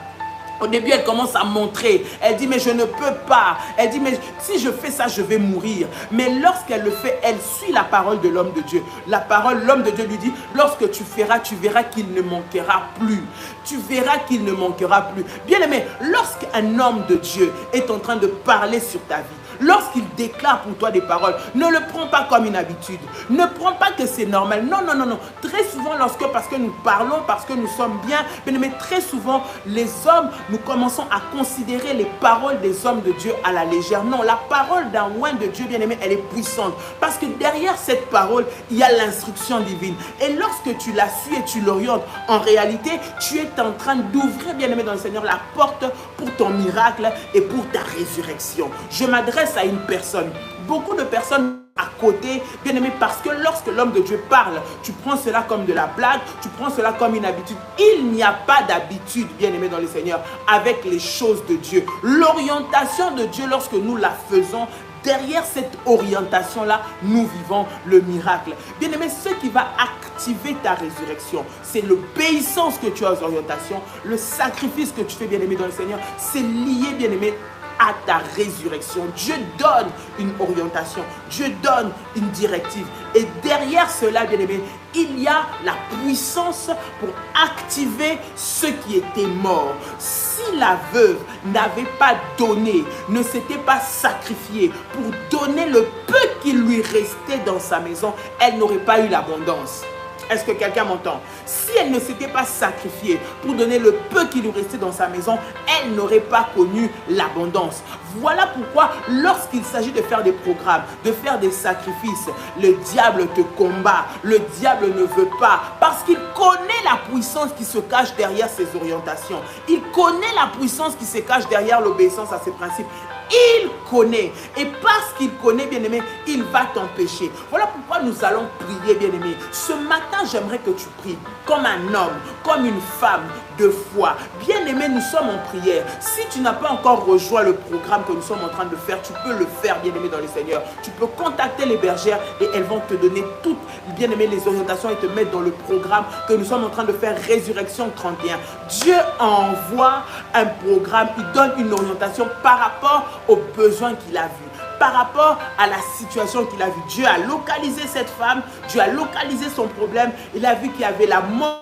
au début, elle commence à montrer. Elle dit, mais je ne peux pas. Elle dit, mais si je fais ça, je vais mourir. Mais lorsqu'elle le fait, elle suit la parole de l'homme de Dieu. La parole, l'homme de Dieu lui dit, lorsque tu feras, tu verras qu'il ne manquera plus. Tu verras qu'il ne manquera plus. Bien aimé, lorsqu'un homme de Dieu est en train de parler sur ta vie, lorsqu'il déclare pour toi des paroles, ne le prends pas comme une habitude. Ne prends pas que c'est normal. Non, non, non, non. Très souvent, parce que nous parlons, parce que nous sommes bien, mais très souvent, les hommes, nous commençons à considérer les paroles des hommes de Dieu à la légère. Non, la parole d'un oint de Dieu, bien-aimé, elle est puissante. Parce que derrière cette parole, il y a l'instruction divine. Et lorsque tu la suis et tu l'orientes, en réalité, tu es en train d'ouvrir, bien-aimé dans le Seigneur, la porte pour ton miracle et pour ta résurrection. Je m'adresse à une personne, beaucoup de personnes à côté, bien aimé, parce que lorsque l'homme de Dieu parle, tu prends cela comme de la blague, tu prends cela comme une habitude. Il n'y a pas d'habitude, bien aimé dans le Seigneur, avec les choses de Dieu. L'orientation de Dieu, lorsque nous la faisons, derrière cette orientation-là, nous vivons le miracle. Bien aimé, ce qui va activer ta résurrection, c'est l'obéissance que tu as aux orientations, le sacrifice que tu fais, bien aimé dans le Seigneur, c'est lié, bien aimé, à ta résurrection. Dieu donne une orientation, Dieu donne une directive. Et derrière cela, bien-aimé, il y a la puissance pour activer ceux qui étaient morts. Si la veuve n'avait pas donné, ne s'était pas sacrifiée pour donner le peu qui lui restait dans sa maison, elle n'aurait pas eu l'abondance. Est-ce que quelqu'un m'entend? Si elle ne s'était pas sacrifiée pour donner le peu qui lui restait dans sa maison, elle n'aurait pas connu l'abondance. Voilà pourquoi lorsqu'il s'agit de faire des programmes, de faire des sacrifices, le diable te combat. Le diable ne veut pas parce qu'il connaît la puissance qui se cache derrière ses orientations. Il connaît la puissance qui se cache derrière l'obéissance à ses principes. Il connaît. Et parce qu'il connaît, bien-aimé, il va t'empêcher. Voilà pourquoi nous allons prier, bien-aimé. Ce matin, j'aimerais que tu pries comme un homme, comme une femme de foi. Bien-aimé, nous sommes en prière. Si tu n'as pas encore rejoint le programme que nous sommes en train de faire, tu peux le faire, bien-aimé, dans le Seigneur. Tu peux contacter les bergères et elles vont te donner toutes, bien-aimé, les orientations et te mettre dans le programme que nous sommes en train de faire, Résurrection 31. Dieu envoie un programme, il donne une orientation par rapport aux besoins qu'il a vus, par rapport à la situation qu'il a vue. Dieu a localisé cette femme, Dieu a localisé son problème, il a vu qu'il y avait la mort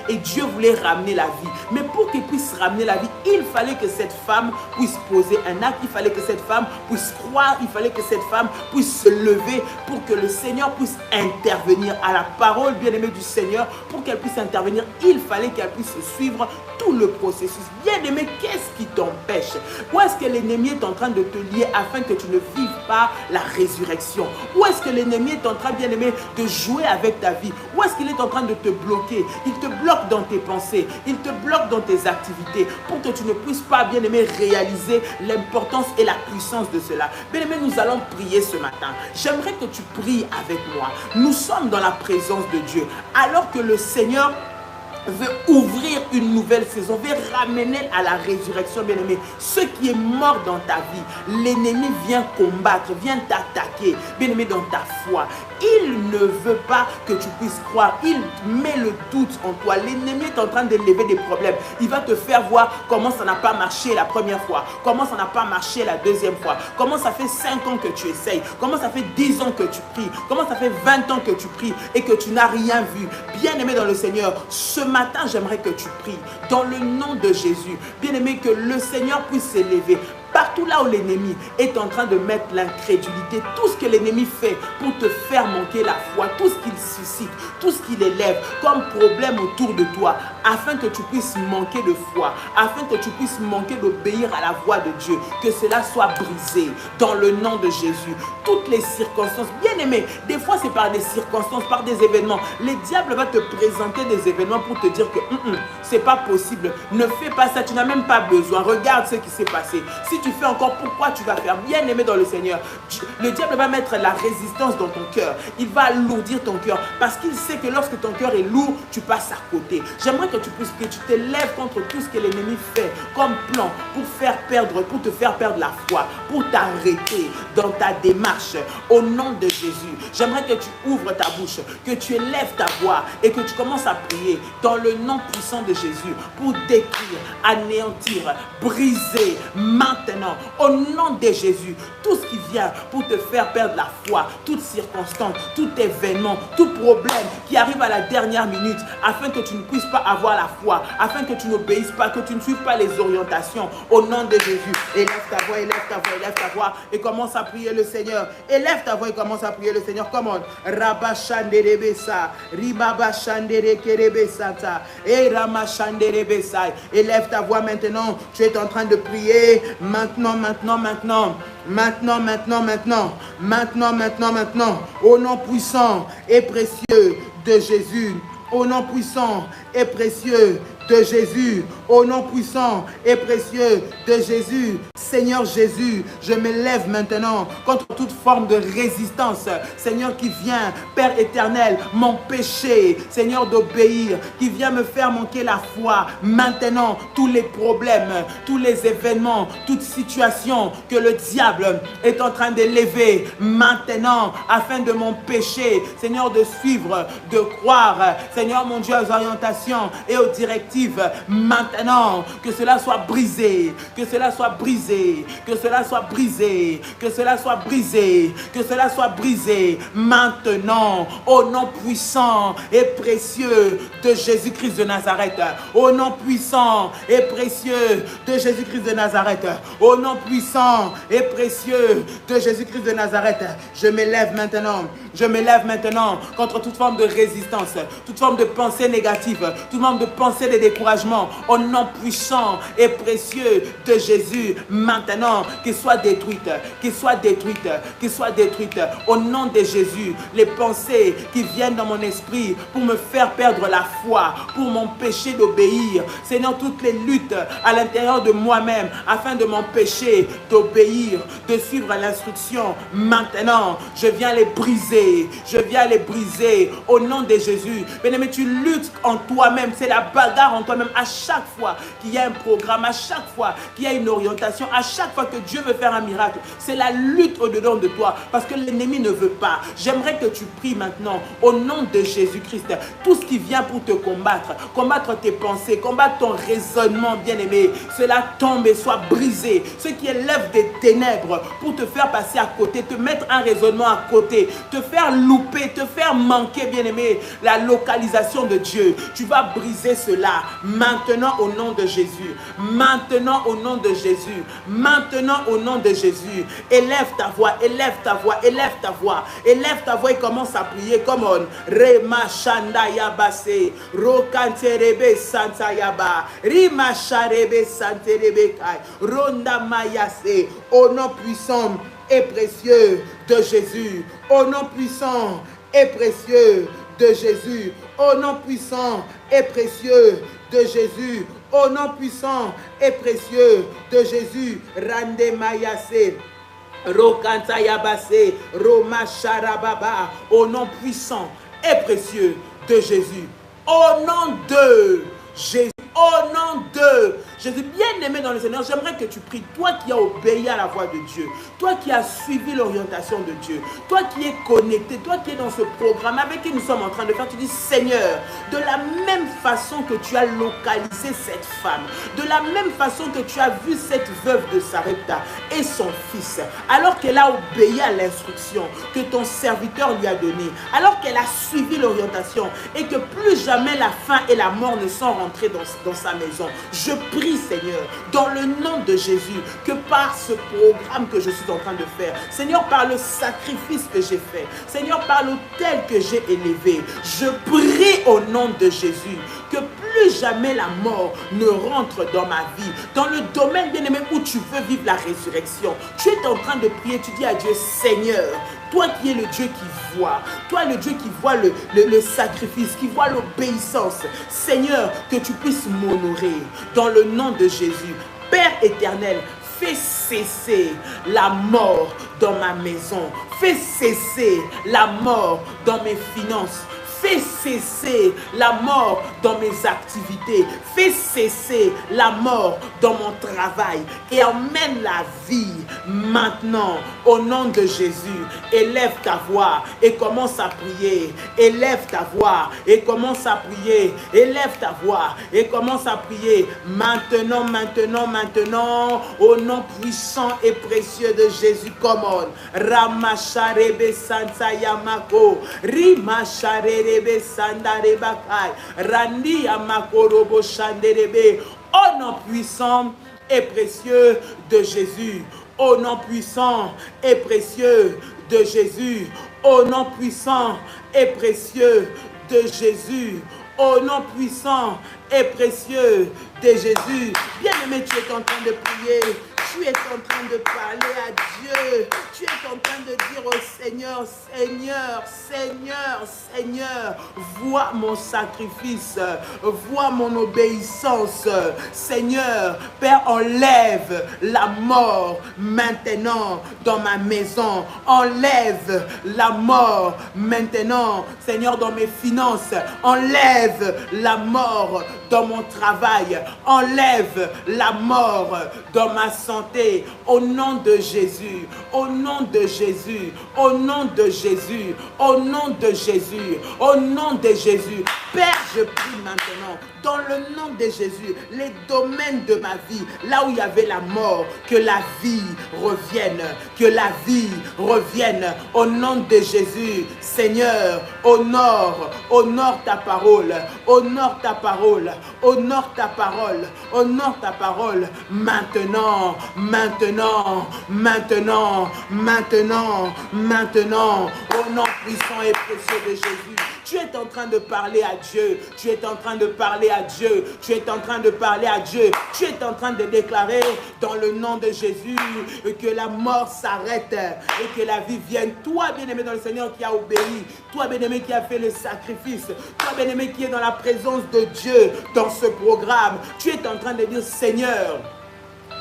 et Dieu voulait ramener la vie. Mais pour qu'il puisse ramener la vie, il fallait que cette femme puisse poser un acte, il fallait que cette femme puisse croire, il fallait que cette femme puisse se lever pour que le Seigneur puisse intervenir à la parole bien-aimée du Seigneur. Pour qu'elle puisse intervenir, il fallait qu'elle puisse suivre tout le processus. Bien-aimé, qu'est-ce qui t'empêche? Où est-ce que l'ennemi est en train de te lier afin que tu ne vives pas la résurrection? Où est-ce que l'ennemi est en train, bien-aimé, de jouer avec ta vie? Où est-ce qu'il est en train de te bloquer? Il te bloque dans tes pensées, il te bloque dans tes activités pour que tu ne puisses pas, bien-aimé, réaliser l'importance et la puissance de cela. Bien-aimé, nous allons prier ce matin. J'aimerais que tu pries avec moi. Nous sommes dans la présence de Dieu alors que le Seigneur veut ouvrir une nouvelle saison, veut ramener à la résurrection, bien-aimé. Ce qui est mort dans ta vie, l'ennemi vient combattre, vient t'attaquer, bien-aimé, dans ta foi. Il ne veut pas que tu puisses croire. Il met le doute en toi. L'ennemi est en train de lever des problèmes. Il va te faire voir comment ça n'a pas marché la première fois, comment ça n'a pas marché la deuxième fois, comment ça fait 5 ans que tu essayes, comment ça fait 10 ans que tu pries, comment ça fait 20 ans que tu pries et que tu n'as rien vu. Bien-aimé dans le Seigneur, ce matin, j'aimerais que tu pries dans le nom de Jésus. Bien-aimé, que le Seigneur puisse s'élever. Partout là où l'ennemi est en train de mettre l'incrédulité, tout ce que l'ennemi fait pour te faire manquer la foi, tout ce qu'il suscite, tout ce qu'il élève comme problème autour de toi, afin que tu puisses manquer de foi, afin que tu puisses manquer d'obéir à la voix de Dieu, que cela soit brisé dans le nom de Jésus. Toutes les circonstances, bien aimé, des fois c'est par des circonstances, par des événements. Le diable va te présenter des événements pour te dire que c'est pas possible, ne fais pas ça, tu n'as même pas besoin, regarde ce qui s'est passé. Si tu fais encore, pourquoi tu vas faire? Bien aimé dans le Seigneur, le diable va mettre la résistance dans ton cœur. Il va alourdir ton cœur parce qu'il sait que lorsque ton cœur est lourd, tu passes à côté. J'aimerais que tu puisses, que tu te lèves contre tout ce que l'ennemi fait comme plan pour te faire perdre la foi, pour t'arrêter dans ta démarche. Au nom de Jésus, j'aimerais que tu ouvres ta bouche, que tu élèves ta voix et que tu commences à prier dans le nom puissant de Jésus pour détruire, anéantir, briser maintenant, au nom de Jésus, tout ce qui vient pour te faire perdre la foi, toute circonstance, tout événement, tout problème qui arrive à la dernière minute, afin que tu ne puisses pas avoir la foi, afin que tu n'obéisses pas, que tu ne suives pas les orientations, au nom de Jésus. Élève ta voix, élève ta voix, élève ta voix et commence à prier le Seigneur. Élève ta voix et commence à prier le Seigneur. Comment? Rabba Shandere Bessa, Ribaba Shandere Kerebesata, et Rama Shandere Bessa. Élève ta voix maintenant. Tu es en train de prier. Maintenant, maintenant, maintenant. Maintenant, maintenant, maintenant. Maintenant, maintenant, maintenant. Au nom puissant et précieux de Jésus. Au nom puissant et précieux de Jésus, au nom puissant et précieux de Jésus. Seigneur Jésus, je m'élève maintenant contre toute forme de résistance, Seigneur, qui vient, Père éternel, m'empêcher, Seigneur, d'obéir, qui vient me faire manquer la foi. Maintenant, tous les problèmes, tous les événements, toute situation que le diable est en train d'élever maintenant, afin de m'empêcher, Seigneur, de suivre, de croire, Seigneur mon Dieu, aux orientations et aux directives. Maintenant, maintenant, que cela soit brisé, que cela soit brisé, que cela soit brisé, que cela soit brisé, que cela soit brisé maintenant, au nom puissant et précieux de Jésus-Christ de Nazareth, au nom puissant et précieux de Jésus-Christ de Nazareth, au nom puissant et précieux de Jésus-Christ de Nazareth, je m'élève maintenant contre toute forme de résistance, toute forme de pensée négative, toute forme de pensée de découragement, au nom puissant et précieux de Jésus, maintenant, qu'il soit détruite, qu'il soit détruite, qu'il soit détruite, au nom de Jésus, les pensées qui viennent dans mon esprit pour me faire perdre la foi, pour m'empêcher d'obéir, Seigneur, toutes les luttes à l'intérieur de moi-même, afin de m'empêcher d'obéir, de suivre l'instruction, maintenant, je viens les briser, je viens les briser, au nom de Jésus. Bien-aimé, tu luttes en toi-même, c'est la bagarre en toi-même, à chaque fois qu'il y a un programme, à chaque fois qu'il y a une orientation, à chaque fois que Dieu veut faire un miracle, c'est la lutte au-dedans de toi, parce que l'ennemi ne veut pas. J'aimerais que tu pries maintenant, au nom de Jésus-Christ, tout ce qui vient pour te combattre, combattre tes pensées, combattre ton raisonnement, bien-aimé, cela tombe et soit brisé. Ce qui élève des ténèbres pour te faire passer à côté, te mettre un raisonnement à côté, te faire louper, te faire manquer, bien-aimé, la localisation de Dieu. Tu vas briser cela maintenant au nom de Jésus. Maintenant au nom de Jésus. Maintenant au nom de Jésus. Élève ta voix, élève ta voix, élève ta voix. Élève ta voix et commence à prier comme on. Rema shanda yabase. Rokanterebe santa yaba. Rima sharebe santerebe kai. Ronda mayase. Au nom puissant et précieux de Jésus. Au nom puissant et précieux de Jésus. Au nom puissant et précieux de Jésus. Au nom puissant et précieux de Jésus. Rande mayase. Rokanta yabase. Roma sharababa. Au nom puissant et précieux de Jésus. Au nom de Jésus. Au nom de Jésus, bien-aimé dans le Seigneur, j'aimerais que tu pries, toi qui as obéi à la voix de Dieu, toi qui as suivi l'orientation de Dieu, toi qui es connecté, toi qui es dans ce programme avec qui nous sommes en train de faire, tu dis Seigneur, de la même façon que tu as localisé cette femme, de la même façon que tu as vu cette veuve de Sarepta et son fils, alors qu'elle a obéi à l'instruction que ton serviteur lui a donnée, alors qu'elle a suivi l'orientation et que plus jamais la faim et la mort ne sont rentrées dans sa maison, je prie Seigneur, dans le nom de Jésus, que par ce programme que je suis en train de faire, Seigneur, par le sacrifice que j'ai fait, Seigneur, par l'autel que j'ai élevé, je prie au nom de Jésus, que plus jamais la mort ne rentre dans ma vie, dans le domaine, bien-aimé, où tu veux vivre la résurrection. Tu es en train de prier, tu dis à Dieu, Seigneur, toi qui es le Dieu qui voit, toi le Dieu qui voit le sacrifice, qui voit l'obéissance, Seigneur, que tu puisses m'honorer dans le nom de Jésus. Père éternel, fais cesser la mort dans ma maison, fais cesser la mort dans mes finances, fais cesser la mort dans mes activités, fais cesser la mort dans mon travail et emmène la vie maintenant au nom de Jésus. Élève ta voix et commence à prier. Élève ta voix et commence à prier. Élève ta voix et commence à prier. Maintenant, maintenant, maintenant, au nom puissant et précieux de Jésus. Come on. Ramasharebe Santa Yamako. Rimasharebe Sandarebakai. Randi Amakorobo Shanderebe. Au nom puissant et précieux de Jésus. Au nom puissant et précieux de Jésus. Au nom puissant et précieux de Jésus. Au nom puissant et précieux de Jésus. Bien-aimé, tu es en train de prier. Tu es en train de parler à Dieu. Tu es en train de dire au Seigneur, Seigneur, Seigneur, Seigneur, vois mon sacrifice, vois mon obéissance. Seigneur, Père, enlève la mort maintenant dans ma maison. Enlève la mort maintenant, Seigneur, dans mes finances. Enlève la mort dans mon travail. Enlève la mort dans ma santé. Au nom de Jésus, au nom de Jésus, au nom de Jésus, au nom de Jésus, au nom de Jésus. Père, je prie maintenant dans le nom de Jésus, les domaines de ma vie, là où il y avait la mort, que la vie revienne, que la vie revienne au nom de Jésus. Seigneur, honore ta parole, honore ta parole, honore ta parole, honore ta parole, maintenant, maintenant, maintenant, maintenant, maintenant, au nom puissant et précieux de Jésus. Tu es en train de parler à Dieu, tu es en train de parler à Dieu, tu es en train de parler à Dieu, tu es en train de déclarer dans le nom de Jésus que la mort s'arrête et que la vie vienne. Toi, bien-aimé dans le Seigneur qui a obéi, toi, bien-aimé qui a fait le sacrifice, toi, bien-aimé qui est dans la présence de Dieu dans ce programme, tu es en train de dire Seigneur,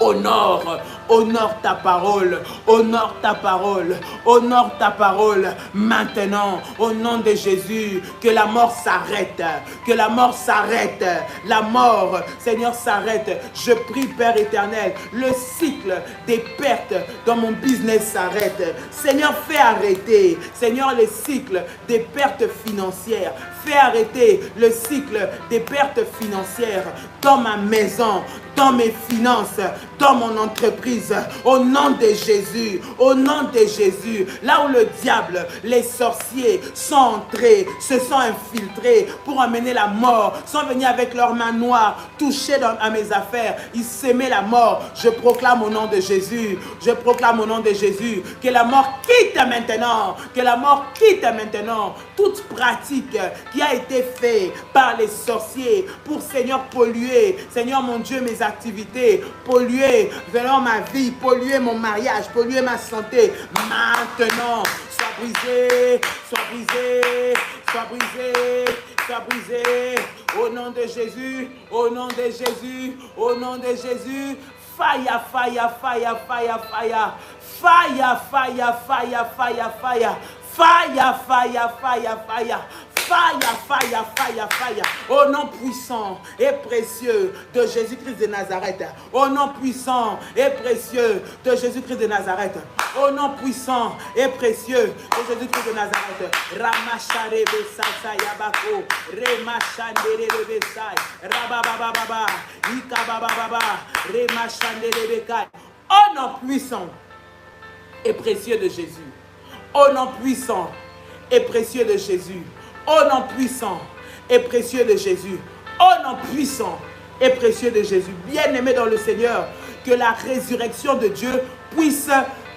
honore, honore ta parole, honore ta parole, honore ta parole maintenant, au nom de Jésus, que la mort s'arrête, que la mort s'arrête, la mort, Seigneur, s'arrête. Je prie, Père éternel, le cycle des pertes dans mon business s'arrête. Seigneur, fais arrêter, Seigneur, le cycle des pertes financières. Fais arrêter le cycle des pertes financières dans ma maison, dans mes finances, dans mon entreprise, au nom de Jésus, au nom de Jésus. Là où le diable, les sorciers sont entrés, se sont infiltrés pour amener la mort, sont venus avec leurs mains noires, toucher à mes affaires, ils semaient la mort. Je proclame au nom de Jésus, je proclame au nom de Jésus, que la mort quitte maintenant, que la mort quitte maintenant toute pratique qui a été faite par les sorciers pour, Seigneur, polluer, Seigneur mon Dieu, mes activités, polluer, Seigneur, ma vie, polluer mon mariage, polluer ma santé. Maintenant, sois brisé, sois brisé, sois brisé, sois brisé. Au nom de Jésus, au nom de Jésus, au nom de Jésus. Fire, fire, fire, fire, fire. Fire, fire, fire, fire, fire. Fire, fire, fire, fire. Fire, fire, fire, fire. Au nom puissant et précieux de Jésus-Christ de Nazareth. Au nom puissant et précieux de Jésus-Christ de Nazareth. Au nom puissant et précieux de Jésus-Christ de Nazareth. Ramachare besasa yabako. Remachandere besai. Rababababa. Ikabababa. Remachandere bekai. Au nom puissant et précieux de Jésus. Au nom puissant et précieux de Jésus. Au nom puissant et précieux de Jésus. Au nom puissant et précieux de Jésus. Bien-aimé dans le Seigneur, que la résurrection de Dieu puisse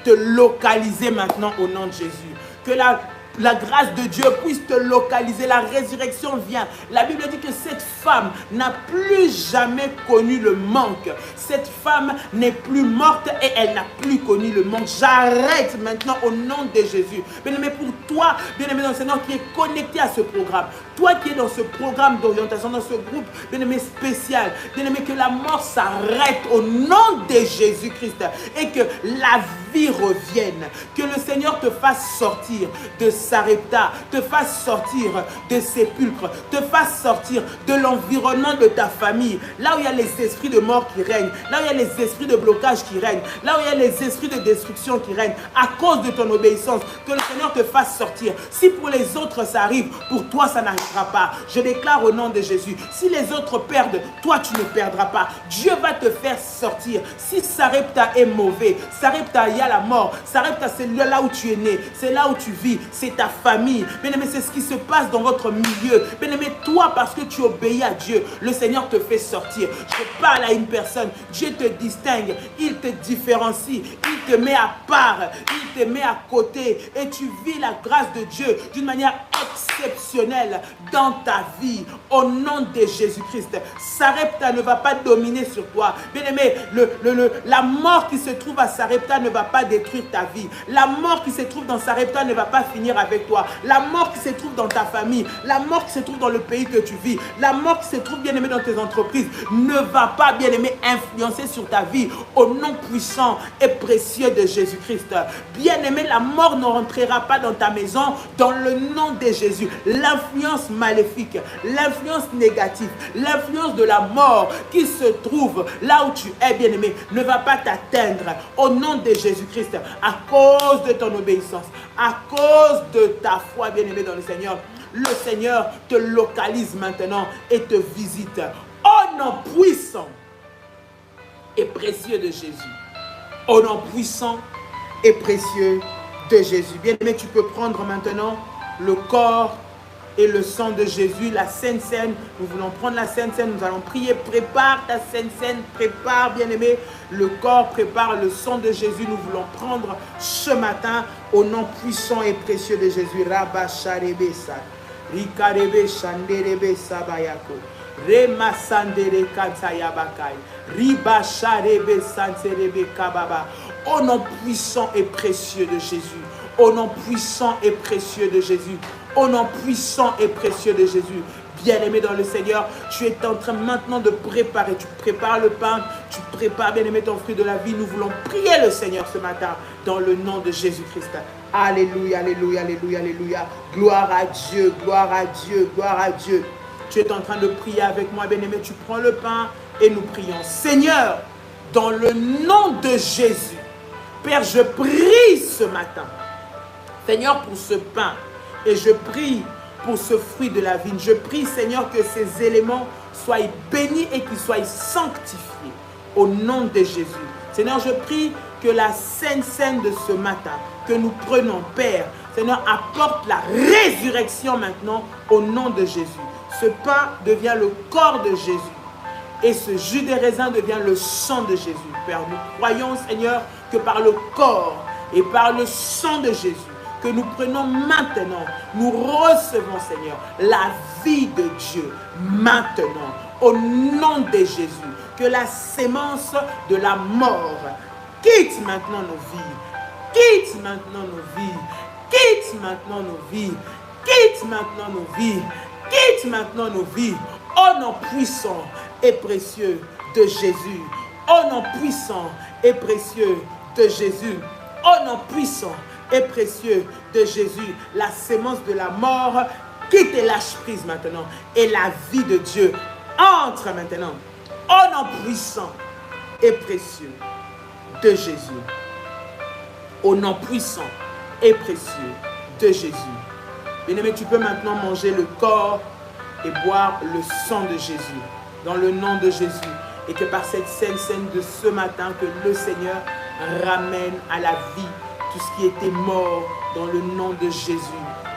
te localiser maintenant au nom de Jésus. Que la grâce de Dieu puisse te localiser. La résurrection vient. La Bible dit que cette femme n'a plus jamais connu le manque. Cette femme n'est plus morte et elle n'a plus connu le manque. J'arrête maintenant au nom de Jésus. Bien-aimé, pour toi, bien-aimé dans le Seigneur qui est connecté à ce programme, toi qui es dans ce programme d'orientation, dans ce groupe, bien-aimé spécial, bien-aimé, que la mort s'arrête au nom de Jésus-Christ et que la vie revienne. Que le Seigneur te fasse sortir de Sarepta, te fasse sortir de sépulcre, te fasse sortir de l'environnement de ta famille, là où il y a les esprits de mort qui règnent, là où il y a les esprits de blocage qui règnent, là où il y a les esprits de destruction qui règnent, à cause de ton obéissance, que le Seigneur te fasse sortir. Si pour les autres ça arrive, pour toi ça n'arrivera pas. Je déclare au nom de Jésus, si les autres perdent, toi tu ne perdras pas. Dieu va te faire sortir. Si Sarepta est mauvais, Sarepta il y a la mort, Sarepta c'est là où tu es né, c'est là où tu vis, c'est ta famille. Bien-aimé, c'est ce qui se passe dans votre milieu. Bien-aimé, toi, parce que tu obéis à Dieu, le Seigneur te fait sortir. Je parle à une personne, Dieu te distingue, il te différencie, il te met à part, il te met à côté et tu vis la grâce de Dieu d'une manière exceptionnelle dans ta vie. Au nom de Jésus-Christ, Sarepta ne va pas dominer sur toi. Bien-aimé, la mort qui se trouve à Sarepta ne va pas détruire ta vie. La mort qui se trouve dans Sarepta ne va pas finir avec toi. La mort qui se trouve dans ta famille, la mort qui se trouve dans le pays que tu vis, la mort qui se trouve, bien-aimé, dans tes entreprises, ne va pas, bien-aimé, influencer sur ta vie au nom puissant et précieux de Jésus-Christ. Bien-aimé, la mort ne rentrera pas dans ta maison dans le nom de Jésus. L'influence maléfique, l'influence négative, l'influence de la mort qui se trouve là où tu es, bien-aimé, ne va pas t'atteindre au nom de Jésus-Christ à cause de ton obéissance, à cause de ta foi, bien-aimé dans le Seigneur. le Seigneur te localise maintenant et te visite. Au nom puissant et précieux de Jésus. Au nom puissant et précieux de Jésus. Bien-aimé, tu peux prendre maintenant le corps et le sang de Jésus, la Sainte Seine. Nous voulons prendre la Sainte Seine, nous allons prier. Prépare ta Sainte Seine, prépare, bien-aimé, le corps, prépare le sang de Jésus. Nous voulons prendre ce matin au nom puissant et précieux de Jésus. Rabba Sharebe Sa, Rikarebe Shanderebe Sabayako, Rema Sandere Kansayabakai, Riba Sharebe Sanserebe Kababa. Au nom puissant et précieux de Jésus. Au nom puissant et précieux de Jésus. Au nom puissant et précieux de Jésus. Bien-aimé dans le Seigneur, tu es en train maintenant de préparer. Tu prépares le pain, tu prépares, bien-aimé, ton fruit de la vie. Nous voulons prier le Seigneur ce matin dans le nom de Jésus-Christ. Alléluia, alléluia, alléluia, alléluia. Gloire à Dieu, gloire à Dieu, gloire à Dieu. Tu es en train de prier avec moi, bien-aimé. Tu prends le pain et nous prions. Seigneur, dans le nom de Jésus, Père, je prie ce matin, Seigneur, pour ce pain. Et je prie pour ce fruit de la vigne. Je prie, Seigneur, que ces éléments soient bénis et qu'ils soient sanctifiés. Au nom de Jésus. Seigneur, je prie que la Sainte Seine de ce matin, que nous prenons, Père, Seigneur, apporte la résurrection maintenant au nom de Jésus. Ce pain devient le corps de Jésus. Et ce jus de raisin devient le sang de Jésus. Père, nous croyons, Seigneur, que par le corps et par le sang de Jésus, que nous prenons maintenant, nous recevons, Seigneur, la vie de Dieu maintenant, au nom de Jésus. Que la sémence de la mort quitte maintenant nos vies, quitte maintenant nos vies, quitte maintenant nos vies, quitte maintenant nos vies, quitte maintenant nos vies, au nom puissant et précieux de Jésus, au nom puissant et précieux de Jésus, au nom puissant et précieux de Jésus, la sémence de la mort quitte et lâche prise maintenant. Et la vie de Dieu entre maintenant. Au nom puissant et précieux de Jésus. Au nom puissant et précieux de Jésus. Bien-aimé, tu peux maintenant manger le corps et boire le sang de Jésus. Dans le nom de Jésus. Et que par cette sainte scène de ce matin, que le Seigneur ramène à la vie tout ce qui était mort dans le nom de Jésus.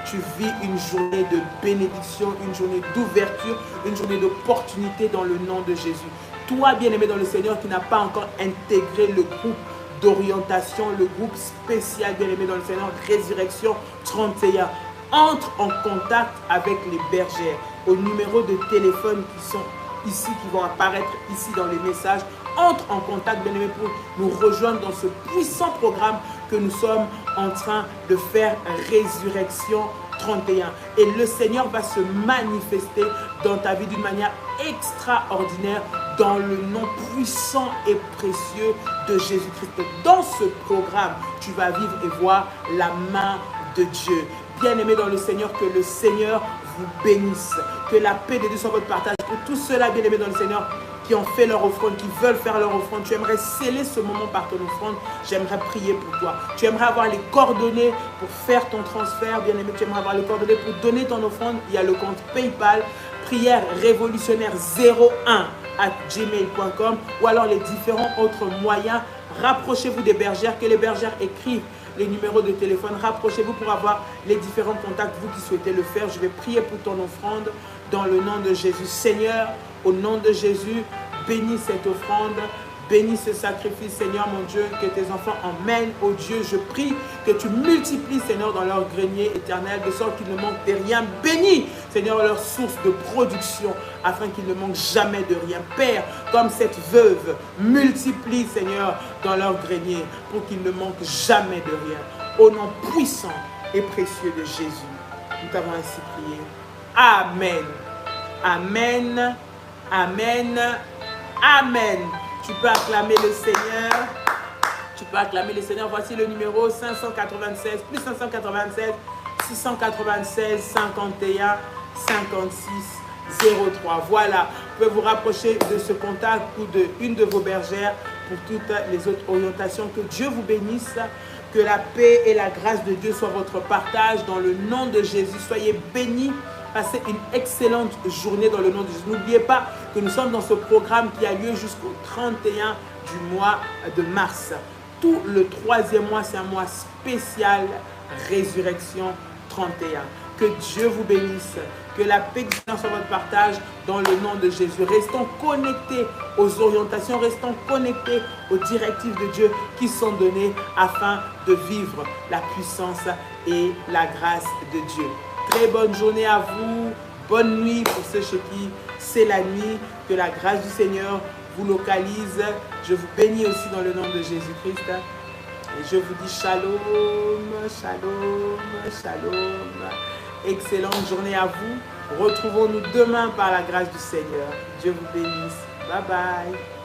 Tu vis une journée de bénédiction, une journée d'ouverture, une journée d'opportunité dans le nom de Jésus. Toi, bien-aimé dans le Seigneur, qui n'a pas encore intégré le groupe d'orientation, le groupe spécial, bien-aimé dans le Seigneur, Résurrection 31, entre en contact avec les bergères au numéro de téléphone qui sont ici, qui vont apparaître ici dans les messages. Entre en contact, bien-aimé, pour nous rejoindre dans ce puissant programme que nous sommes en train de faire, Résurrection 31. Et le Seigneur va se manifester dans ta vie d'une manière extraordinaire dans le nom puissant et précieux de Jésus-Christ. Dans ce programme, tu vas vivre et voir la main de Dieu. Bien-aimé dans le Seigneur, que le Seigneur vous bénisse. Que la paix de Dieu soit votre partage. Pour tous ceux-là, bien-aimés dans le Seigneur, qui ont fait leur offrande, qui veulent faire leur offrande, tu aimerais sceller ce moment par ton offrande, j'aimerais prier pour toi. Tu aimerais avoir les coordonnées pour faire ton transfert, bien-aimé, tu aimerais avoir les coordonnées pour donner ton offrande. Il y a le compte PayPal, prière révolutionnaire 01@gmail.com, ou alors les différents autres moyens. Rapprochez-vous des bergères, que les bergères écrivent les numéros de téléphone. Rapprochez-vous pour avoir les différents contacts, vous qui souhaitez le faire. Je vais prier pour ton offrande dans le nom de Jésus. Seigneur, au nom de Jésus, bénis cette offrande, bénis ce sacrifice, Seigneur mon Dieu, que tes enfants emmènent, oh Dieu. Je prie que tu multiplies, Seigneur, dans leur grenier éternel, de sorte qu'il ne manque de rien. Bénis, Seigneur, leur source de production, afin qu'il ne manque jamais de rien. Père, comme cette veuve, multiplie, Seigneur, dans leur grenier, pour qu'il ne manque jamais de rien. Au nom puissant et précieux de Jésus, nous t'avons ainsi prié. Amen. Amen. Amen. Amen. Tu peux acclamer le Seigneur. Tu peux acclamer le Seigneur. Voici le numéro 596, plus 596, 696, 51, 56, 03. Voilà. Vous pouvez vous rapprocher de ce contact ou de une de vos bergères pour toutes les autres orientations. Que Dieu vous bénisse. Que la paix et la grâce de Dieu soient votre partage dans le nom de Jésus. Soyez bénis. Passez une excellente journée dans le nom de Jésus. N'oubliez pas que nous sommes dans ce programme qui a lieu jusqu'au 31 du mois de mars. Tout le troisième mois, c'est un mois spécial Résurrection 31. Que Dieu vous bénisse. Que la paix de Dieu soit votre partage dans le nom de Jésus. Restons connectés aux orientations, restons connectés aux directives de Dieu qui sont données afin de vivre la puissance et la grâce de Dieu. Très bonne journée à vous. Bonne nuit pour ceux chez qui c'est la nuit. Que la grâce du Seigneur vous localise. Je vous bénis aussi dans le nom de Jésus-Christ. Et je vous dis shalom, shalom, shalom. Excellente journée à vous. Retrouvons-nous demain par la grâce du Seigneur. Dieu vous bénisse. Bye bye.